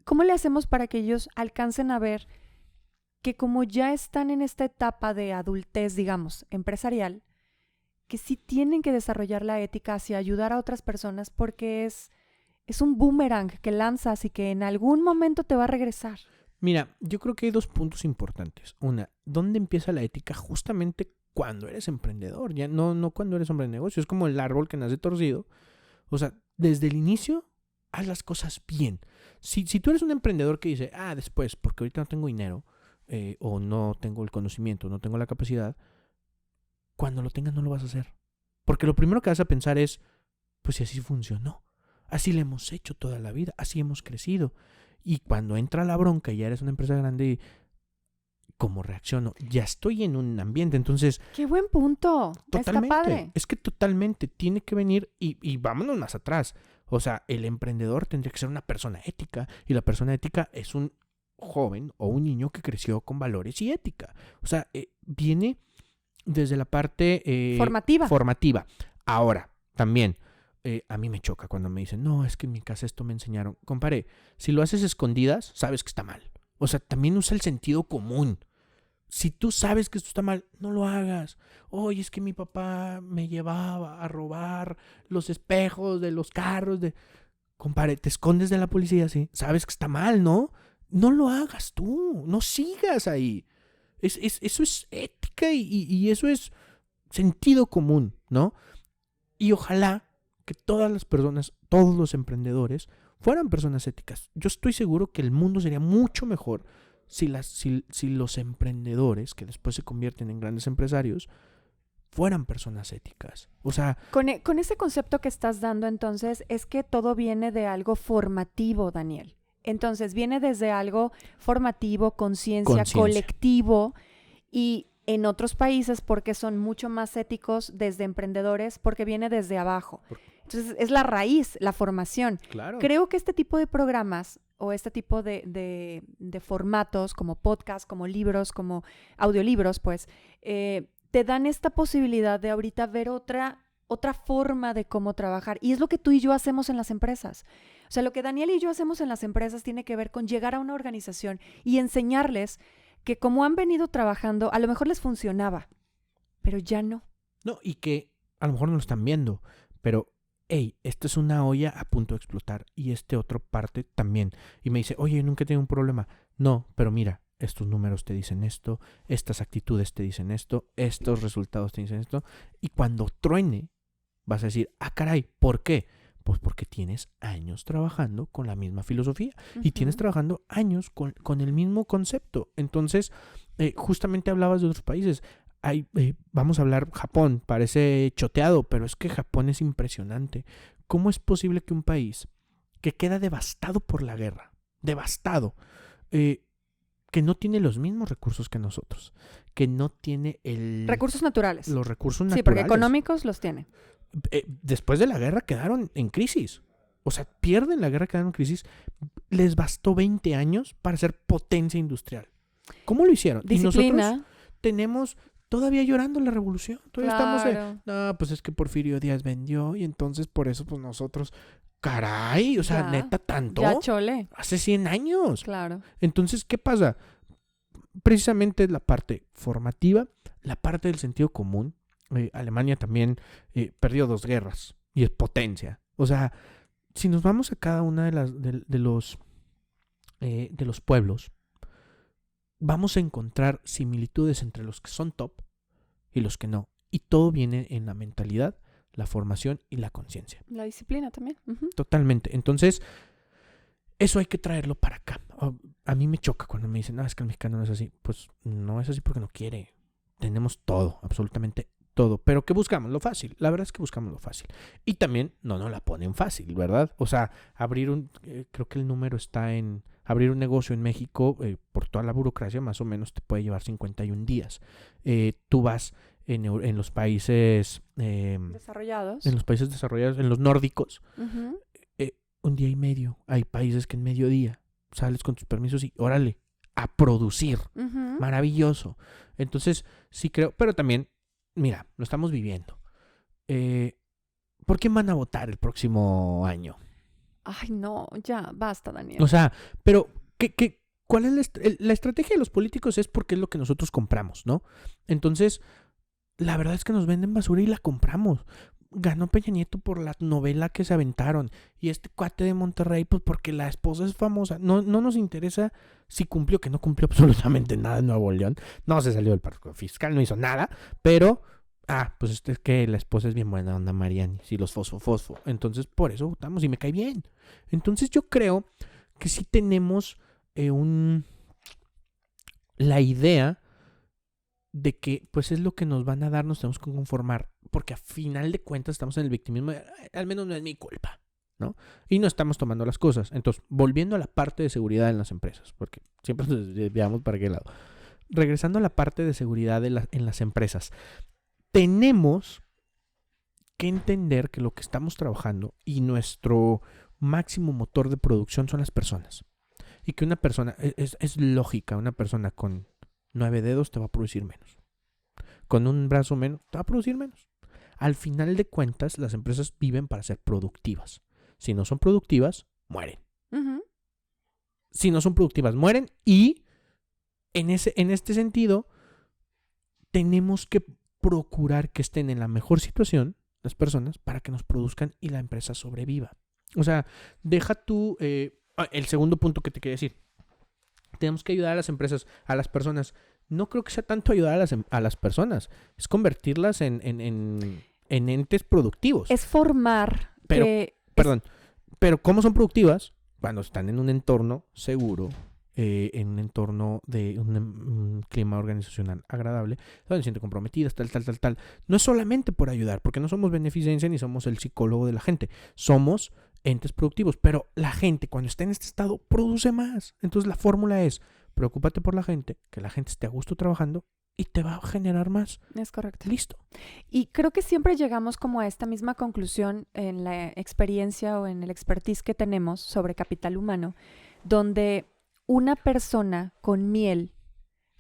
¿Cómo le hacemos para que ellos alcancen a ver que como ya están en esta etapa de adultez, digamos, empresarial, que sí tienen que desarrollar la ética hacia ayudar a otras personas porque es un boomerang que lanzas y que en algún momento te va a regresar? Mira, yo creo que hay 2 puntos importantes. Una, ¿dónde empieza la ética? Justamente cuando eres emprendedor, ya no cuando eres hombre de negocio. Es como el árbol que nace torcido. O sea, desde el inicio, haz las cosas bien. Si tú eres un emprendedor que dice, después, porque ahorita no tengo dinero, o no tengo el conocimiento, no tengo la capacidad, cuando lo tengas no lo vas a hacer. Porque lo primero que vas a pensar es, pues si así funcionó, así lo hemos hecho toda la vida, así hemos crecido. Y cuando entra la bronca y ya eres una empresa grande, ¿cómo reacciono? Ya estoy en un ambiente, entonces... ¡Qué buen punto! Totalmente. Está padre. Es que totalmente tiene que venir y vámonos más atrás. O sea, el emprendedor tendría que ser una persona ética y la persona ética es un joven o un niño que creció con valores y ética. O sea, viene desde la parte... formativa. Ahora, también... a mí me choca cuando me dicen, no, es que en mi casa esto me enseñaron. Compadre, si lo haces escondidas, sabes que está mal. O sea, también usa el sentido común. Si tú sabes que esto está mal, no lo hagas. Oye, es que mi papá me llevaba a robar los espejos de los carros. Compadre, te escondes de la policía, ¿sí? Sabes que está mal, ¿no? No lo hagas tú. No sigas ahí. Eso es ética y eso es sentido común, ¿no? Y ojalá que todas las personas, todos los emprendedores, fueran personas éticas. Yo estoy seguro que el mundo sería mucho mejor si los emprendedores, que después se convierten en grandes empresarios, fueran personas éticas. O sea... Con ese concepto que estás dando, entonces, es que todo viene de algo formativo, Daniel. Entonces, viene desde algo formativo, conciencia, colectivo, y en otros países, porque son mucho más éticos desde emprendedores, porque viene desde abajo. Entonces, es la raíz, la formación. Claro. Creo que este tipo de programas o este tipo de formatos como podcast, como libros, como audiolibros, pues, te dan esta posibilidad de ahorita ver otra forma de cómo trabajar. Y es lo que tú y yo hacemos en las empresas. O sea, lo que Daniel y yo hacemos en las empresas tiene que ver con llegar a una organización y enseñarles que como han venido trabajando, a lo mejor les funcionaba, pero ya no. No, y que a lo mejor no lo están viendo, pero, hey, esta es una olla a punto de explotar y este otro parte también. Y me dice, oye, nunca he tenido un problema. No, pero mira, estos números te dicen esto, estas actitudes te dicen esto, estos resultados te dicen esto. Y cuando truene, vas a decir, ah, caray, ¿por qué? Pues porque tienes años trabajando con la misma filosofía y tienes trabajando años con el mismo concepto. Entonces, justamente hablabas de otros países. Vamos a hablar Japón, parece choteado, pero es que Japón es impresionante. ¿Cómo es posible que un país que queda devastado por la guerra, devastado, que no tiene los mismos recursos que nosotros, que no tiene recursos naturales. Los recursos naturales. Sí, porque económicos los tiene. Después de la guerra quedaron en crisis. O sea, pierden la guerra, quedaron en crisis. Les bastó 20 años para ser potencia industrial. ¿Cómo lo hicieron? Disciplina. Y nosotros tenemos todavía llorando la revolución. Todavía estamos no, pues es que Porfirio Díaz vendió y entonces por eso pues nosotros... Caray, o sea, Ya, neta, ¿tanto? Ya chole. Hace 100 años. Claro. Entonces, ¿qué pasa? Precisamente la parte formativa, la parte del sentido común. Alemania también perdió 2 guerras y es potencia. O sea, si nos vamos a cada una de los pueblos, vamos a encontrar similitudes entre los que son top y los que no. Y todo viene en la mentalidad, la formación y la conciencia. La disciplina también. Uh-huh. Totalmente. Entonces, eso hay que traerlo para acá. A mí me choca cuando me dicen, no, es que el mexicano no es así. Pues no es así porque no quiere. Tenemos todo, absolutamente todo. Pero ¿qué buscamos? Lo fácil. La verdad es que buscamos lo fácil. Y también no nos la ponen fácil, ¿verdad? O sea, creo que el número está en abrir un negocio en México, por toda la burocracia, más o menos te puede llevar 51 días. Tú vas en los países desarrollados. En los países desarrollados, en los nórdicos, uh-huh. 1 día y medio. Hay países que en mediodía sales con tus permisos y órale, a producir. Uh-huh. Maravilloso. Entonces, sí creo, pero también, mira, lo estamos viviendo. ¿Por quién van a votar el próximo año? Ay, no, ya, basta, Daniel. O sea, pero, ¿cuál es la estrategia de los políticos? Es porque es lo que nosotros compramos, ¿no? Entonces, la verdad es que nos venden basura y la compramos. Ganó Peña Nieto por la novela que se aventaron. Y este cuate de Monterrey, pues porque la esposa es famosa. No nos interesa si cumplió, que no cumplió absolutamente nada en Nuevo León. No se salió del pacto fiscal, no hizo nada. Pero, pues es que la esposa es bien buena onda, Mariani. Sí, los fosfo. Entonces, por eso votamos y me cae bien. Entonces, yo creo que sí tenemos la idea de que pues es lo que nos van a dar, nos tenemos que conformar, porque a final de cuentas estamos en el victimismo de, al menos no es mi culpa, ¿no? Y no estamos tomando las cosas. Entonces, volviendo a la parte de seguridad en las empresas, porque siempre nos desviamos para qué lado. Regresando a la parte de seguridad en las empresas, tenemos que entender que lo que estamos trabajando y nuestro máximo motor de producción son las personas. Y que una persona, es lógica, una persona con 9 dedos te va a producir menos. Con un brazo menos, te va a producir menos. Al final de cuentas, las empresas viven para ser productivas. Si no son productivas, mueren. Uh-huh. Si no son productivas, mueren. Y en este sentido, tenemos que procurar que estén en la mejor situación las personas para que nos produzcan y la empresa sobreviva. O sea, deja tú... el segundo punto que te quería decir. Tenemos que ayudar a las empresas, a las personas. No creo que sea tanto ayudar a las personas. Es convertirlas en entes productivos. Es formar. Pero ¿cómo son productivas? Cuando están en un entorno seguro, en un entorno de un clima organizacional agradable, donde se sienten comprometidas, tal. No es solamente por ayudar, porque no somos beneficencia ni somos el psicólogo de la gente. Somos entes productivos, pero la gente cuando está en este estado produce más. Entonces la fórmula es: preocúpate por la gente, que la gente esté a gusto trabajando y te va a generar más. Es correcto. Listo. Y creo que siempre llegamos como a esta misma conclusión en la experiencia o en el expertise que tenemos sobre capital humano, donde una persona con miel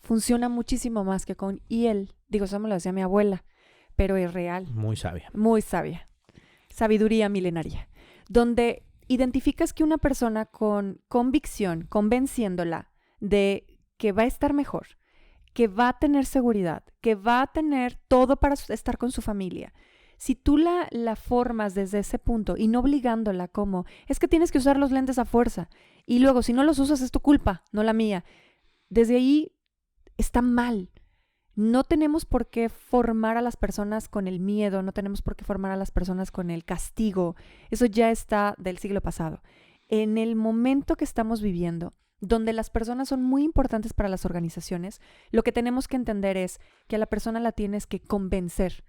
funciona muchísimo más que con hiel. Digo, eso me lo decía mi abuela, pero es real. Muy sabia. Muy sabia. Sabiduría milenaria. Donde identificas que una persona con convicción, convenciéndola de que va a estar mejor, que va a tener seguridad, que va a tener todo para estar con su familia. Si tú la formas desde ese punto y no obligándola como, es que tienes que usar los lentes a fuerza y luego si no los usas es tu culpa, no la mía. Desde ahí está mal. No tenemos por qué formar a las personas con el miedo, no tenemos por qué formar a las personas con el castigo. Eso ya está del siglo pasado. En el momento que estamos viviendo, donde las personas son muy importantes para las organizaciones, lo que tenemos que entender es que a la persona la tienes que convencer,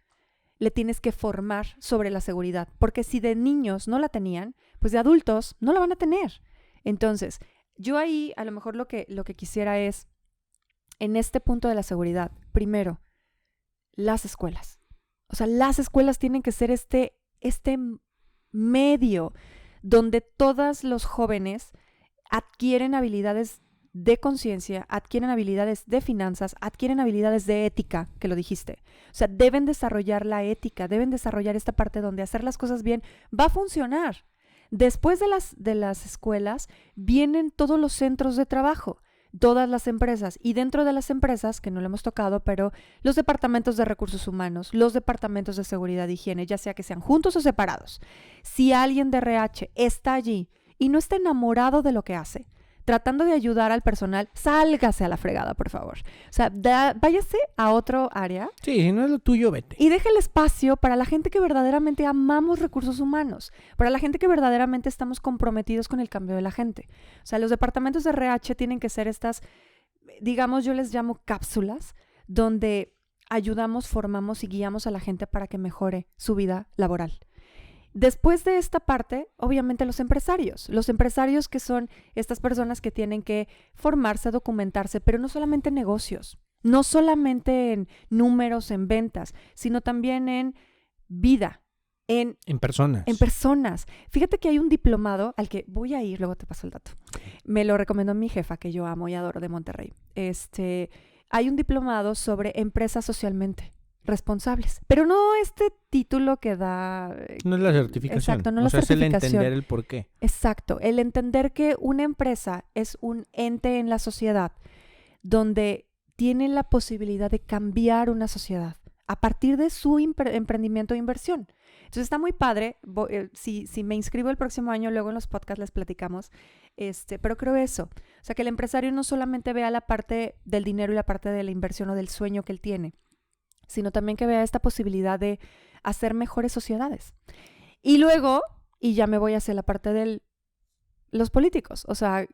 le tienes que formar sobre la seguridad, porque si de niños no la tenían, pues de adultos no la van a tener. Entonces, yo ahí a lo mejor lo que quisiera es, en este punto de la seguridad, primero, las escuelas. O sea, las escuelas tienen que ser este medio donde todos los jóvenes adquieren habilidades de conciencia, adquieren habilidades de finanzas, adquieren habilidades de ética, que lo dijiste. O sea, deben desarrollar la ética, deben desarrollar esta parte donde hacer las cosas bien va a funcionar. Después de las escuelas vienen todos los centros de trabajo, todas las empresas, y dentro de las empresas, que no lo hemos tocado, pero los departamentos de recursos humanos, los departamentos de seguridad e higiene, ya sea que sean juntos o separados. Si alguien de RH está allí y no está enamorado de lo que hace, tratando de ayudar al personal, sálgase a la fregada, por favor. O sea, váyase a otro área. Sí, si no es lo tuyo, vete. Y deje el espacio para la gente que verdaderamente amamos recursos humanos, para la gente que verdaderamente estamos comprometidos con el cambio de la gente. O sea, los departamentos de RH tienen que ser estas, digamos, yo les llamo cápsulas, donde ayudamos, formamos y guiamos a la gente para que mejore su vida laboral. Después de esta parte, obviamente los empresarios que son estas personas que tienen que formarse, documentarse, pero no solamente en negocios, no solamente en números, en ventas, sino también en vida, en personas. En personas. Fíjate que hay un diplomado al que voy a ir, luego te paso el dato. Me lo recomendó mi jefa, que yo amo y adoro, de Monterrey. Hay un diplomado sobre empresas socialmente responsables, pero no este título que da... No es la certificación. Exacto, no o la sea, certificación. Es el entender el por qué. Exacto, el entender que una empresa es un ente en la sociedad donde tiene la posibilidad de cambiar una sociedad a partir de su emprendimiento e inversión. Entonces está muy padre. Si me inscribo el próximo año, luego en los podcasts les platicamos. Pero creo eso. O sea, que el empresario no solamente vea la parte del dinero y la parte de la inversión o del sueño que él tiene, sino también que vea esta posibilidad de hacer mejores sociedades. Y luego, y ya me voy hacia la parte de los políticos, o sea,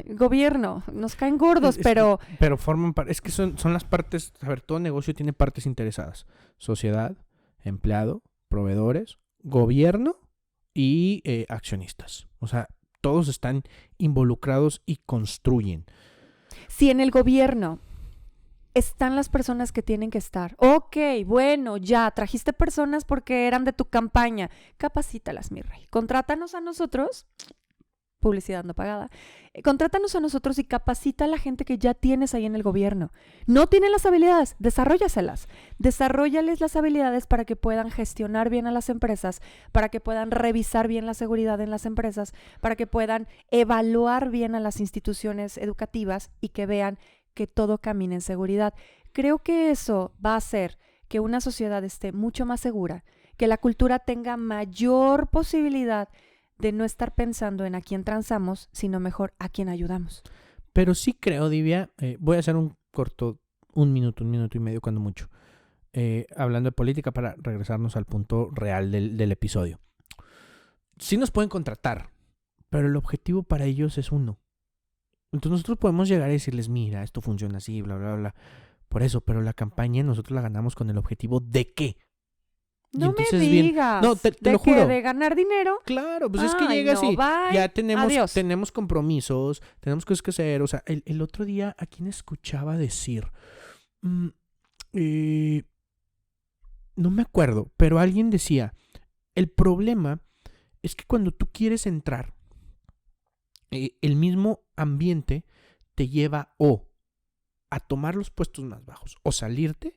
gobierno, nos caen gordos, pero forman parte, es que son las partes, a ver, todo negocio tiene partes interesadas: sociedad, empleado, proveedores, gobierno y accionistas. O sea, todos están involucrados y construyen. Si en el gobierno están las personas que tienen que estar. Ok, bueno, ya, trajiste personas porque eran de tu campaña. Capacítalas, mi rey. Contrátanos a nosotros, publicidad no pagada, contrátanos a nosotros y capacita a la gente que ya tienes ahí en el gobierno. No tienen las habilidades, desarróllaselas. Desarróllales las habilidades para que puedan gestionar bien a las empresas, para que puedan revisar bien la seguridad en las empresas, para que puedan evaluar bien a las instituciones educativas y que vean que todo camine en seguridad. Creo que eso va a hacer que una sociedad esté mucho más segura, que la cultura tenga mayor posibilidad de no estar pensando en a quién transamos, sino mejor a quién ayudamos. Pero sí creo, Divya, voy a hacer un corto, un minuto y medio cuando mucho, hablando de política para regresarnos al punto real del episodio. Sí nos pueden contratar, pero el objetivo para ellos es uno. Entonces nosotros podemos llegar a decirles, mira, esto funciona así, bla, bla, bla. Por eso, pero la campaña nosotros la ganamos con el objetivo ¿de qué? No me digas. No, te lo juro. ¿De ganar dinero? Claro, pues es que llegas y ya tenemos compromisos, tenemos cosas que hacer. O sea, el otro día, ¿a quién escuchaba decir? mm, eh, no me acuerdo, pero alguien decía, el problema es que cuando tú quieres entrar, el mismo ambiente te lleva o a tomar los puestos más bajos, o salirte,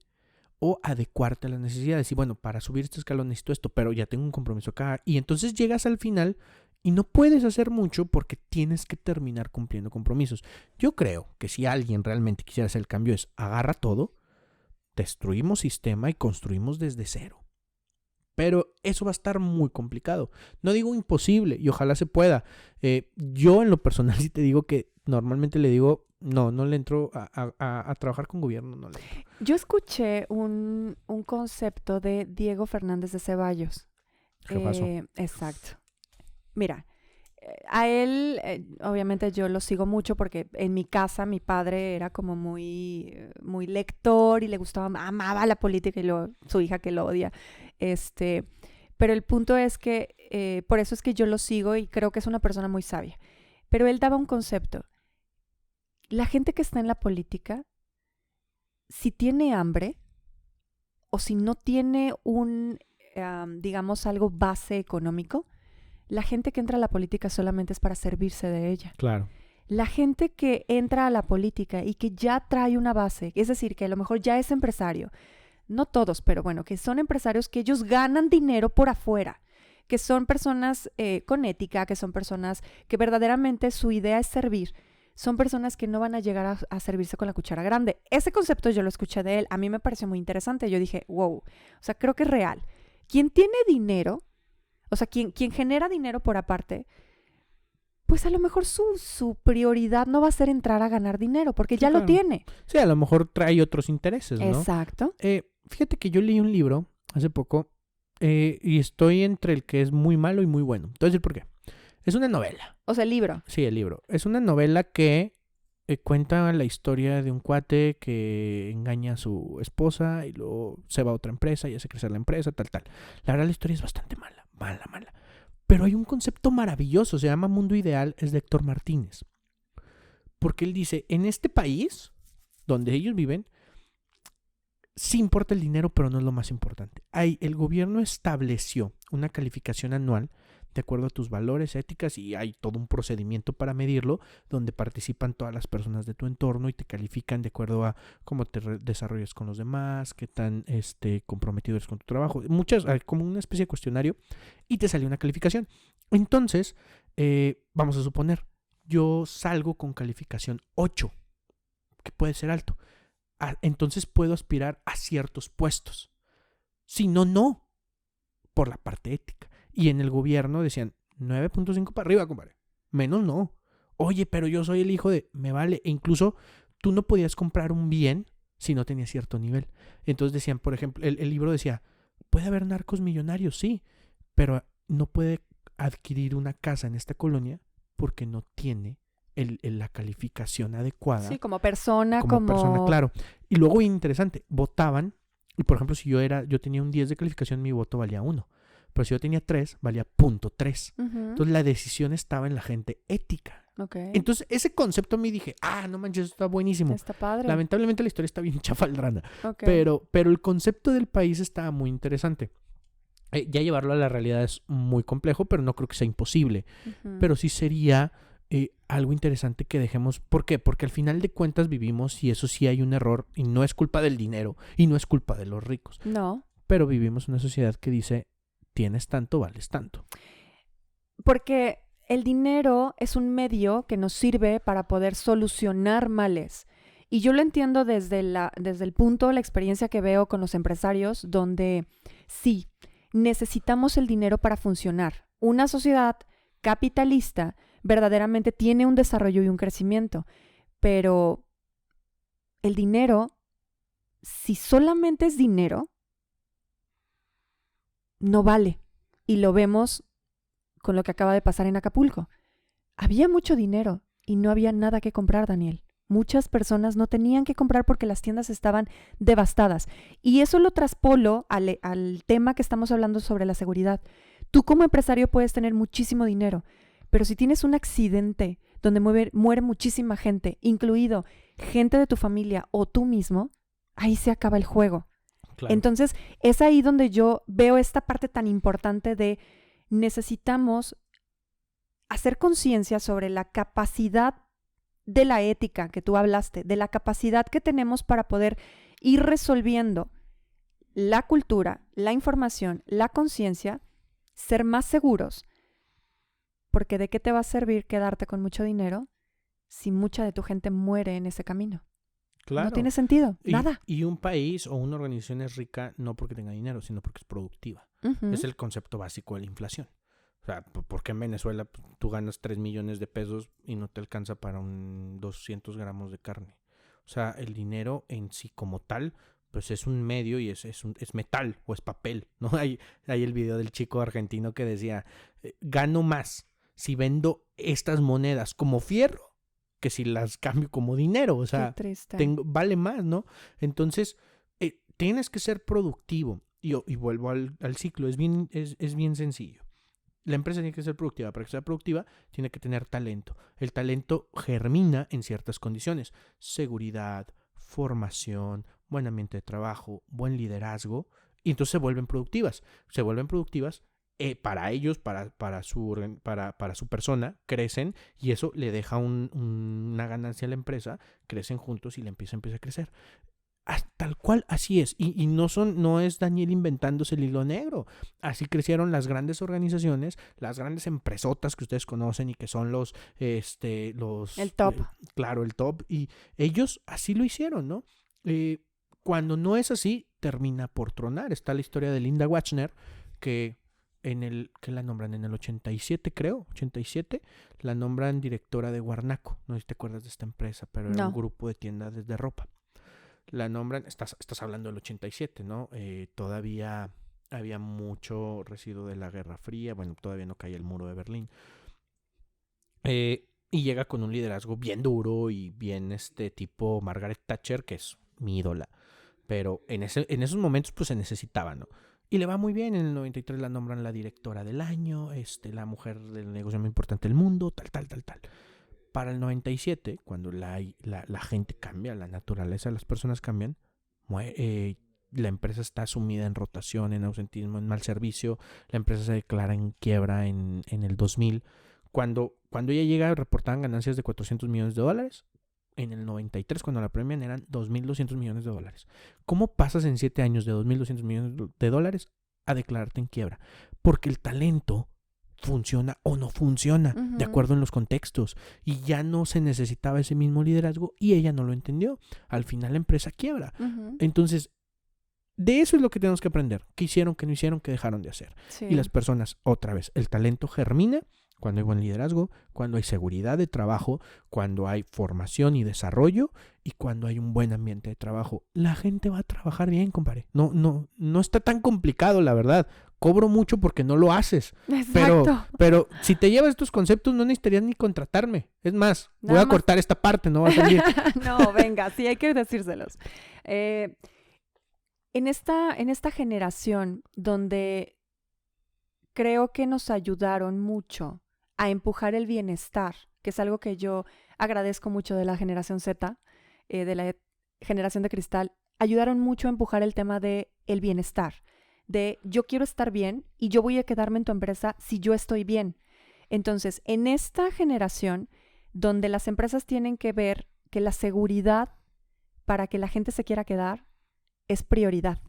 o adecuarte a las necesidades. Y bueno, para subir este escalón necesito esto, pero ya tengo un compromiso acá. Y entonces llegas al final y no puedes hacer mucho porque tienes que terminar cumpliendo compromisos. Yo creo que si alguien realmente quisiera hacer el cambio es agarra todo, destruimos sistema y construimos desde cero. Pero eso va a estar muy complicado. No digo imposible y ojalá se pueda. Yo en lo personal sí te digo que normalmente le digo, no le entro a trabajar con gobierno, no le entro. Yo escuché un concepto de Diego Fernández de Ceballos. ¿Qué pasó? Exacto. Mira, a él, obviamente yo lo sigo mucho porque en mi casa mi padre era como muy lector y le gustaba, amaba la política y su hija que lo odia. Pero el punto es que, por eso es que yo lo sigo y creo que es una persona muy sabia. Pero él daba un concepto. La gente que está en la política, si tiene hambre o si no tiene digamos, algo base económico, la gente que entra a la política solamente es para servirse de ella. Claro. La gente que entra a la política y que ya trae una base, es decir, que a lo mejor ya es empresario, no todos, pero bueno, que son empresarios que ellos ganan dinero por afuera, que son personas con ética, que son personas que verdaderamente su idea es servir, son personas que no van a llegar a servirse con la cuchara grande. Ese concepto yo lo escuché de él, a mí me pareció muy interesante, yo dije, wow, o sea, creo que es real. Quien tiene dinero, o sea, quien genera dinero por aparte, pues a lo mejor su prioridad no va a ser entrar a ganar dinero, porque Sí, ya claro. lo tiene. Sí, a lo mejor trae otros intereses, ¿no? Exacto. Fíjate que yo leí un libro hace poco y estoy entre el que es muy malo y muy bueno. Te voy a decir por qué. Es una novela. O sea, el libro. Sí, el libro. Es una novela que cuenta la historia de un cuate que engaña a su esposa y luego se va a otra empresa y hace crecer la empresa, tal. La verdad la historia es bastante mala. Pero hay un concepto maravilloso, se llama Mundo Ideal, es de Héctor Martínez. Porque él dice, en este país donde ellos viven, sí importa el dinero, pero no es lo más importante. El gobierno estableció una calificación anual de acuerdo a tus valores, éticas, y hay todo un procedimiento para medirlo, donde participan todas las personas de tu entorno y te califican de acuerdo a cómo te desarrollas con los demás, qué tan comprometido eres con tu trabajo, como una especie de cuestionario, y te sale una calificación. Entonces, vamos a suponer, yo salgo con calificación 8, que puede ser alto. Entonces puedo aspirar a ciertos puestos. Si no, por la parte ética. Y en el gobierno decían 9.5 para arriba, compadre. Menos no. Oye, pero yo soy el hijo de... Me vale. E incluso tú no podías comprar un bien si no tenías cierto nivel. Entonces decían, por ejemplo, el libro decía, puede haber narcos millonarios, sí, pero no puede adquirir una casa en esta colonia porque no tiene la calificación adecuada. Sí, como persona, como persona, claro. Y luego, interesante, votaban, y por ejemplo, si yo tenía un 10 de calificación, mi voto valía 1. Pero si yo tenía 3, valía 0.3. Entonces la decisión estaba en la gente ética. Okay. Entonces ese concepto a mí dije, no manches, eso está buenísimo. Está padre. Lamentablemente la historia está bien chafaldrana. Okay. Pero el concepto del país está muy interesante. Ya llevarlo a la realidad es muy complejo, pero no creo que sea imposible. Pero sí sería algo interesante que dejemos. ¿Por qué? Porque al final de cuentas vivimos, y eso sí hay un error, y no es culpa del dinero, y no es culpa de los ricos. No. Pero vivimos en una sociedad que dice, tienes tanto, vales tanto. Porque el dinero es un medio que nos sirve para poder solucionar males. Y yo lo entiendo desde el punto, la experiencia que veo con los empresarios, donde sí, necesitamos el dinero para funcionar. Una sociedad capitalista verdaderamente tiene un desarrollo y un crecimiento, pero el dinero, si solamente es dinero, no vale. Y lo vemos con lo que acaba de pasar en Acapulco. Había mucho dinero y no había nada que comprar, Daniel. Muchas personas no tenían que comprar porque las tiendas estaban devastadas. Y eso lo traspolo al tema que estamos hablando sobre la seguridad. Tú como empresario puedes tener muchísimo dinero, pero si tienes un accidente donde muere muchísima gente, incluido gente de tu familia o tú mismo, ahí se acaba el juego. Claro. Entonces, es ahí donde yo veo esta parte tan importante de necesitamos hacer conciencia sobre la capacidad de la ética que tú hablaste, de la capacidad que tenemos para poder ir resolviendo la cultura, la información, la conciencia, ser más seguros. Porque ¿de qué te va a servir quedarte con mucho dinero si mucha de tu gente muere en ese camino? Claro. No tiene sentido, nada. Y un país o una organización es rica no porque tenga dinero, sino porque es productiva. Uh-huh. Es el concepto básico de la inflación. O sea, ¿por qué en Venezuela tú ganas 3 millones de pesos y no te alcanza para 200 gramos de carne? O sea, el dinero en sí como tal, pues es un medio y es metal o es papel, ¿no? Hay el video del chico argentino que decía, gano más si vendo estas monedas como fierro que si las cambio como dinero. O sea, vale más, ¿no? Entonces, tienes que ser productivo. Y vuelvo al ciclo, es bien sencillo. La empresa tiene que ser productiva. Para que sea productiva, tiene que tener talento. El talento germina en ciertas condiciones. Seguridad, formación, buen ambiente de trabajo, buen liderazgo. Y entonces se vuelven productivas. Se vuelven productivas para ellos, para su persona, crecen. Y eso le deja una ganancia a la empresa. Crecen juntos y la empresa empieza a crecer. Tal cual, así es. Y no es Daniel inventándose el hilo negro. Así crecieron las grandes organizaciones, las grandes empresotas que ustedes conocen y que son los el top. Claro, el top. Y ellos así lo hicieron, ¿no? Cuando no es así, termina por tronar. Está la historia de Linda Wachner, que la nombran en el 87, creo, 87, la nombran directora de Guarnaco. No sé si te acuerdas de esta empresa, pero era un grupo de tiendas de ropa. La nombran, estás hablando del 87, ¿no? Todavía había mucho residuo de la Guerra Fría, bueno, todavía no caía el muro de Berlín. Y llega con un liderazgo bien duro y bien tipo Margaret Thatcher, que es mi ídola. Pero en esos momentos pues se necesitaba, ¿no? Y le va muy bien. En el 93 la nombran la directora del año, la mujer del negocio más importante del mundo, tal. Para el 97, cuando la gente cambia, la naturaleza de las personas cambian, la empresa está sumida en rotación, en ausentismo, en mal servicio. La empresa se declara en quiebra en el 2000. Cuando ella llega, reportaban ganancias de $400 millones. En el 93, cuando la premian, eran $2,200 millones. ¿Cómo pasas en 7 años de $2,200 millones a declararte en quiebra? Porque el talento funciona o no funciona, uh-huh, de acuerdo en los contextos. Y ya no se necesitaba ese mismo liderazgo y ella no lo entendió. Al final la empresa quiebra. Uh-huh. Entonces, de eso es lo que tenemos que aprender. ¿Qué hicieron, qué no hicieron, qué dejaron de hacer? Sí. Y las personas, otra vez, el talento germina cuando hay buen liderazgo, cuando hay seguridad de trabajo, cuando hay formación y desarrollo y cuando hay un buen ambiente de trabajo. La gente va a trabajar bien, compadre. No está tan complicado, la verdad. Cobro mucho porque no lo haces. Exacto. Pero si te llevas estos conceptos no necesitarías ni contratarme. Es más, voy a cortar esta parte, no va a salir. No, venga, sí hay que decírselos. En esta generación donde creo que nos ayudaron mucho a empujar el bienestar, que es algo que yo agradezco mucho de la generación Z, de la generación de cristal, ayudaron mucho a empujar el tema del bienestar, de yo quiero estar bien y yo voy a quedarme en tu empresa si yo estoy bien. Entonces, en esta generación, donde las empresas tienen que ver que la seguridad para que la gente se quiera quedar es prioridad.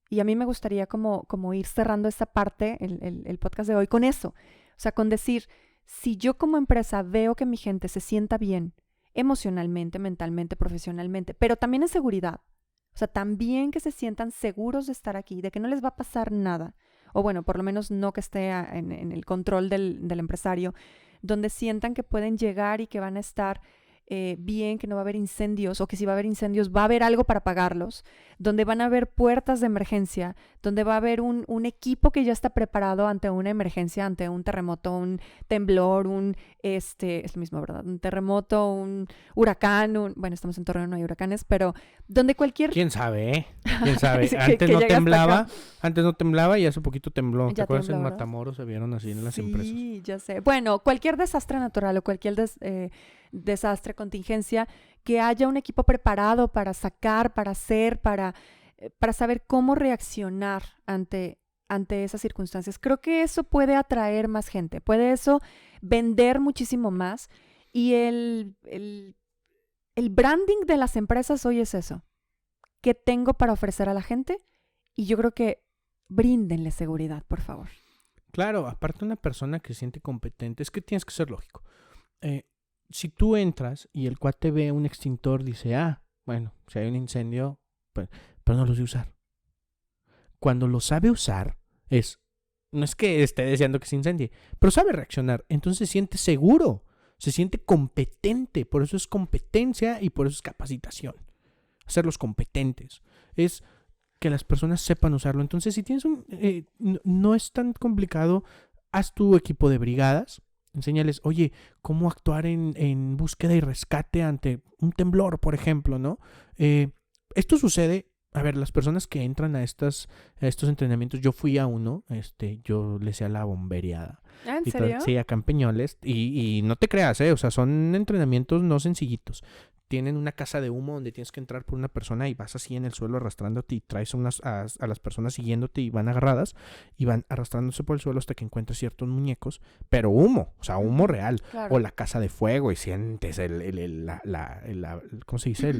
Y a mí me gustaría como ir cerrando esta parte, el podcast de hoy, con eso. O sea, con decir, si yo como empresa veo que mi gente se sienta bien emocionalmente, mentalmente, profesionalmente, pero también en seguridad, o sea, también que se sientan seguros de estar aquí, de que no les va a pasar nada, o bueno, por lo menos no que esté en el control del empresario, donde sientan que pueden llegar y que van a estar bien, que no va a haber incendios, o que si va a haber incendios va a haber algo para apagarlos, donde van a haber puertas de emergencia, donde va a haber un equipo que ya está preparado ante una emergencia, ante un terremoto, un temblor, es lo mismo, ¿verdad? Un terremoto, un huracán, bueno, estamos en Torreón, no hay huracanes, pero donde cualquier... ¿Quién sabe, ¿Quién sabe? Antes no temblaba y hace poquito tembló. ¿Te acuerdas? En Matamoros se vieron así en las empresas. Sí, ya sé. Bueno, cualquier desastre natural o cualquier desastre, contingencia, que haya un equipo preparado para sacar, para hacer, para saber cómo reaccionar ante esas circunstancias. Creo que eso puede atraer más gente, puede eso vender muchísimo más. Y el branding de las empresas hoy es eso. ¿Qué tengo para ofrecer a la gente? Y yo creo que bríndenle seguridad, por favor. Claro, aparte una persona que se siente competente, es que tienes que ser lógico. Si tú entras y el cuate ve un extintor, dice, bueno, si hay un incendio, pero no lo sé usar. Cuando lo sabe usar, no es que esté deseando que se incendie, pero sabe reaccionar, entonces se siente seguro, se siente competente, por eso es competencia y por eso es capacitación. Hacerlos competentes. Es que las personas sepan usarlo. Entonces, si tienes no es tan complicado, haz tu equipo de brigadas, enséñales, oye, cómo actuar en búsqueda y rescate ante un temblor, por ejemplo, ¿no? Esto sucede, a ver, las personas que entran a estos entrenamientos, yo fui a uno, yo le decía la bombereada. ¿En serio? Sí, acá en Peñoles, y no te creas, o sea, son entrenamientos no sencillitos. Tienen una casa de humo donde tienes que entrar por una persona y vas así en el suelo arrastrándote y traes a las personas siguiéndote y van agarradas y van arrastrándose por el suelo hasta que encuentres ciertos muñecos, pero humo, o sea, humo real. Claro. O la casa de fuego y sientes ¿cómo se dice?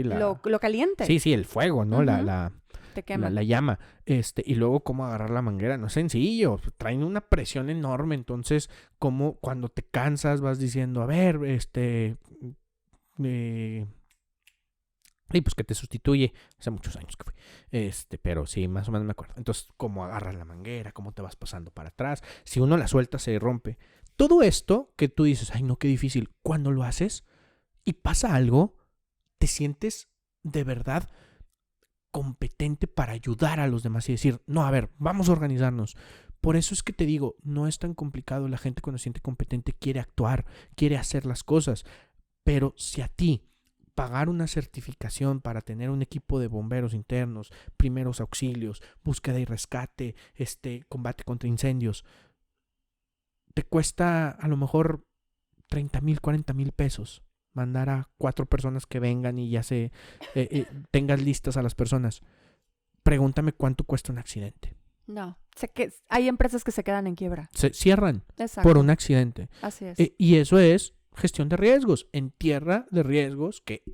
Lo caliente. Sí, el fuego, ¿no? Uh-huh. Te quema. La llama. Y luego cómo agarrar la manguera, no es sencillo, traen una presión enorme, entonces como cuando te cansas vas diciendo, a ver, y pues que te sustituye, hace muchos años que fue, pero sí, más o menos me acuerdo. Entonces, cómo agarras la manguera, cómo te vas pasando para atrás, si uno la suelta se rompe. Todo esto que tú dices, ay no, qué difícil, cuando lo haces y pasa algo, te sientes de verdad competente para ayudar a los demás y decir, no, a ver, vamos a organizarnos. Por eso es que te digo, no es tan complicado. La gente cuando se siente competente quiere actuar, quiere hacer las cosas. Pero si a ti pagar una certificación para tener un equipo de bomberos internos, primeros auxilios, búsqueda y rescate, combate contra incendios, te cuesta a lo mejor 30,000, 40,000 pesos mandar a 4 personas que vengan y ya tengas listas a las personas. Pregúntame cuánto cuesta un accidente. No, sé que hay empresas que se quedan en quiebra. Se cierran. Exacto. Por un accidente. Así es. Y eso es gestión de riesgos. En tierra de riesgos, que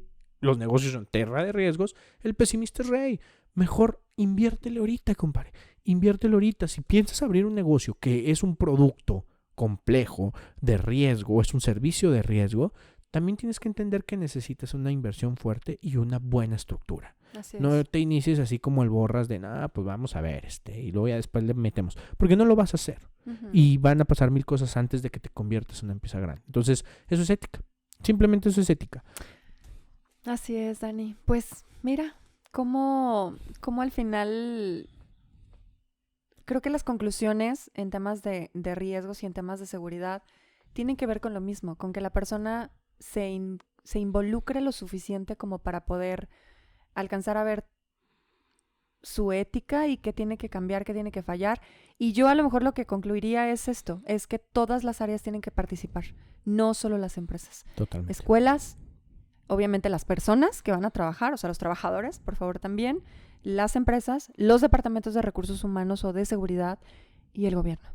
los negocios son tierra de riesgos, el pesimista es rey. Mejor inviértele ahorita, compadre. Inviértele ahorita. Si piensas abrir un negocio que es un producto complejo de riesgo, es un servicio de riesgo, también tienes que entender que necesitas una inversión fuerte y una buena estructura. Así es. No te inicies así como el borras de nada, pues vamos a ver, y luego ya después le metemos. Porque no lo vas a hacer. Uh-huh. Y van a pasar 1000 cosas antes de que te conviertas en una empresa grande. Entonces, eso es ética. Simplemente eso es ética. Así es, Dani. Pues mira, cómo al final creo que las conclusiones en temas de riesgos y en temas de seguridad tienen que ver con lo mismo, con que la persona se involucre lo suficiente como para poder alcanzar a ver su ética y qué tiene que cambiar, qué tiene que fallar. Y yo a lo mejor lo que concluiría es esto, es que todas las áreas tienen que participar, no solo las empresas. Totalmente. Escuelas, obviamente las personas que van a trabajar, o sea, los trabajadores, por favor también, las empresas, los departamentos de recursos humanos o de seguridad y el gobierno.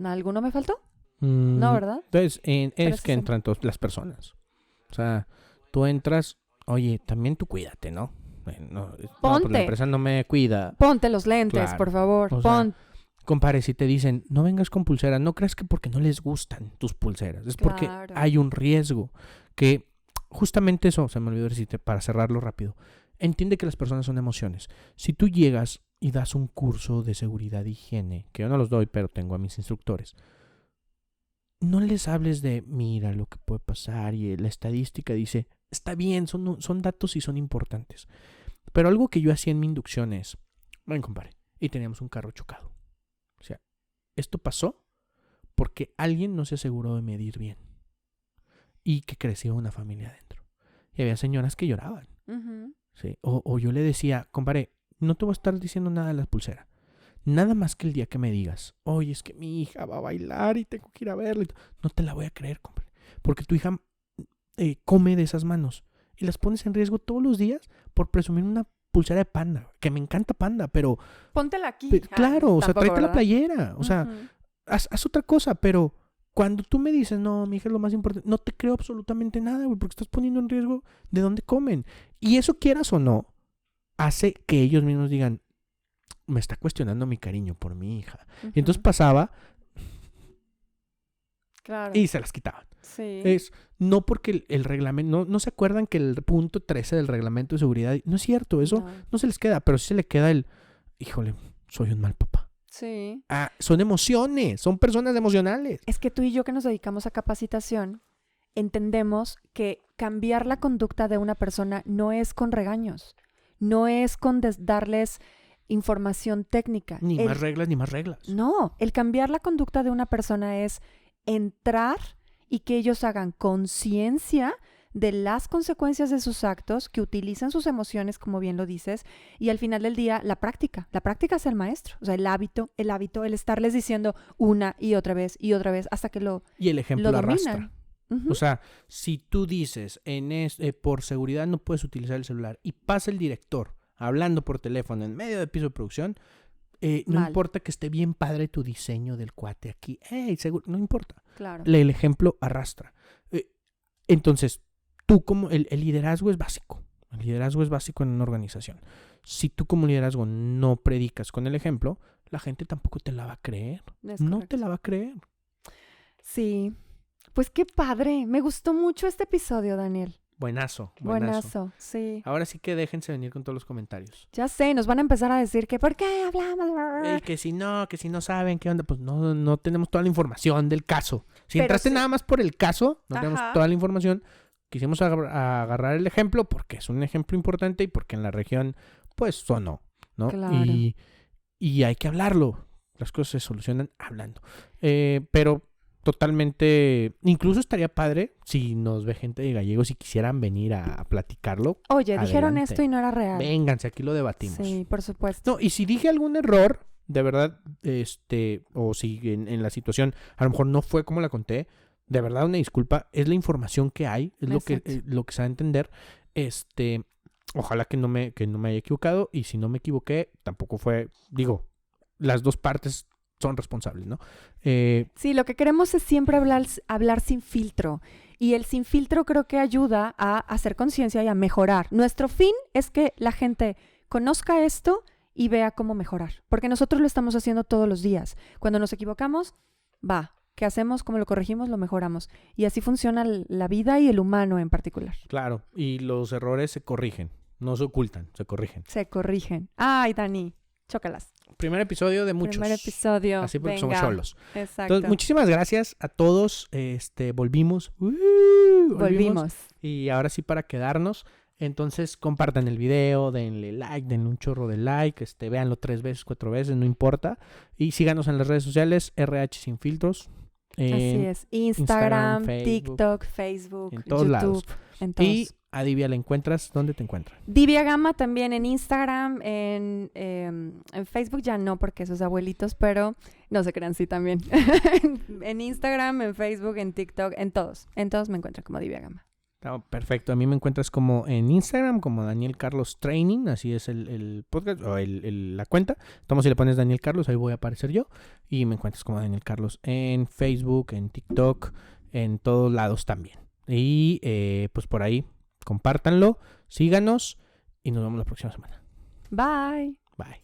¿Alguno me faltó? No, ¿verdad? Entonces, es que entran todas las personas. O sea, tú entras, oye, también tú cuídate, ¿no? No, pues la empresa no me cuida. Ponte los lentes, Claro. por favor. O sea, compadre, si te dicen, no vengas con pulsera, no creas que porque no les gustan tus pulseras. Es porque hay un riesgo. Que justamente eso, se me olvidó decirte para cerrarlo rápido. Entiende que las personas son emociones. Si tú llegas y das un curso de seguridad e higiene, que yo no los doy, pero tengo a mis instructores, no les hables de, mira lo que puede pasar y la estadística dice, está bien, son datos y son importantes. Pero algo que yo hacía en mi inducción es, ven compadre, y teníamos un carro chocado. O sea, esto pasó porque alguien no se aseguró de medir bien y que crecía una familia adentro. Y había señoras que lloraban. Uh-huh. ¿Sí? O yo le decía, compadre, no te voy a estar diciendo nada de la pulsera. Nada más que el día que me digas, oye, es que mi hija va a bailar y tengo que ir a verla. No te la voy a creer, compadre. Porque tu hija come de esas manos. Y las pones en riesgo todos los días por presumir una pulsera de Panda. Que me encanta Panda, pero... Póntela aquí. Claro, o sea, Tampoco, tráete la ¿verdad? playera. O sea, Ujú. haz otra cosa, pero... Cuando tú me dices, no, mi hija es lo más importante, no te creo absolutamente nada, güey, porque estás poniendo en riesgo de dónde comen. Y eso, quieras o no, hace que ellos mismos digan, me está cuestionando mi cariño por mi hija. Y entonces Ujú. pasaba Claro. y se las quitaban. Sí. Es no porque el reglamento, no se acuerdan que el punto 13 del reglamento de seguridad, no es cierto, eso No. no se les queda, pero sí se le queda el, híjole, soy un mal papá. Sí. Son emociones, son personas emocionales. Es que tú y yo que nos dedicamos a capacitación, entendemos que cambiar la conducta de una persona no es con regaños, no es con darles información técnica. Ni más reglas, ni más reglas. No, el cambiar la conducta de una persona es entrar y que ellos hagan conciencia de las consecuencias de sus actos, que utilizan sus emociones, como bien lo dices, y al final del día la práctica es el maestro, o sea, el hábito, el estarles diciendo una y otra vez hasta que Y el ejemplo lo arrastra. dominan. Ujú. O sea, si tú dices, por seguridad no puedes utilizar el celular y pasa el director hablando por teléfono en medio de piso de producción, no Mal. importa que esté bien padre tu diseño del cuate aquí, no importa. Claro. El ejemplo arrastra. Entonces, tú como el liderazgo es básico. El liderazgo es básico en una organización. Si tú como liderazgo no predicas con el ejemplo, la gente tampoco te la va a creer. Es No correcto. te la va a creer. Sí. Pues qué padre. Me gustó mucho este episodio, Daniel. Buenazo. Buenazo. Sí. Ahora sí que déjense venir con todos los comentarios. Ya sé, nos van a empezar a decir que ¿por qué hablamos? Que si no saben qué onda, pues no tenemos toda la información del caso. Si Pero entraste sí. nada más por el caso, no tenemos Ajá. toda la información. Quisimos agarrar el ejemplo porque es un ejemplo importante y porque en la región, pues, sonó, ¿no? Claro. Y hay que hablarlo. Las cosas se solucionan hablando. Pero totalmente, incluso estaría padre si nos ve gente de Gallegos y quisieran venir a platicarlo. Oye, dijeron Adelante. esto y no era real. Vénganse, aquí lo debatimos. Sí, por supuesto. No, y si dije algún error, de verdad, o si en la situación a lo mejor no fue como la conté, de verdad una disculpa, es la información que hay, es Exacto. lo que se va a entender. Ojalá que no me haya equivocado, y si no me equivoqué, tampoco fue, digo, las dos partes son responsables, ¿no? Sí, lo que queremos es siempre hablar sin filtro. Y el sin filtro creo que ayuda a hacer conciencia y a mejorar. Nuestro fin es que la gente conozca esto y vea cómo mejorar. Porque nosotros lo estamos haciendo todos los días. Cuando nos equivocamos, ¿qué hacemos? ¿Cómo lo corregimos? Lo mejoramos. Y así funciona la vida y el humano en particular. Claro, y los errores se corrigen, no se ocultan, se corrigen. Se corrigen. Ay, Dani, chócalas. Primer episodio de muchos. Primer episodio. Así porque Venga. somos solos. Exacto. Entonces, muchísimas gracias a todos. Volvimos. Volvimos. Y ahora sí, para quedarnos. Entonces, compartan el video, denle like, denle un chorro de like, véanlo 3 veces, 4 veces, no importa. Y síganos en las redes sociales, RH Sin Filtros. Así es. Instagram, Facebook, TikTok, Facebook, en todos YouTube, lados. en todos. Y a Divia la encuentras, ¿dónde te encuentras? Divia Gama también en Instagram, en Facebook ya no, porque esos abuelitos, pero no se crean, sí también. En Instagram, en Facebook, en TikTok, en todos me encuentran como Divia Gama. Oh, perfecto, a mí me encuentras como en Instagram, como Daniel Carlos Training, así es el podcast, o la cuenta. Tomo, si le pones Daniel Carlos, ahí voy a aparecer yo. Y me encuentras como Daniel Carlos en Facebook, en TikTok, en todos lados también. Y pues por ahí, compártanlo, síganos y nos vemos la próxima semana. Bye. Bye.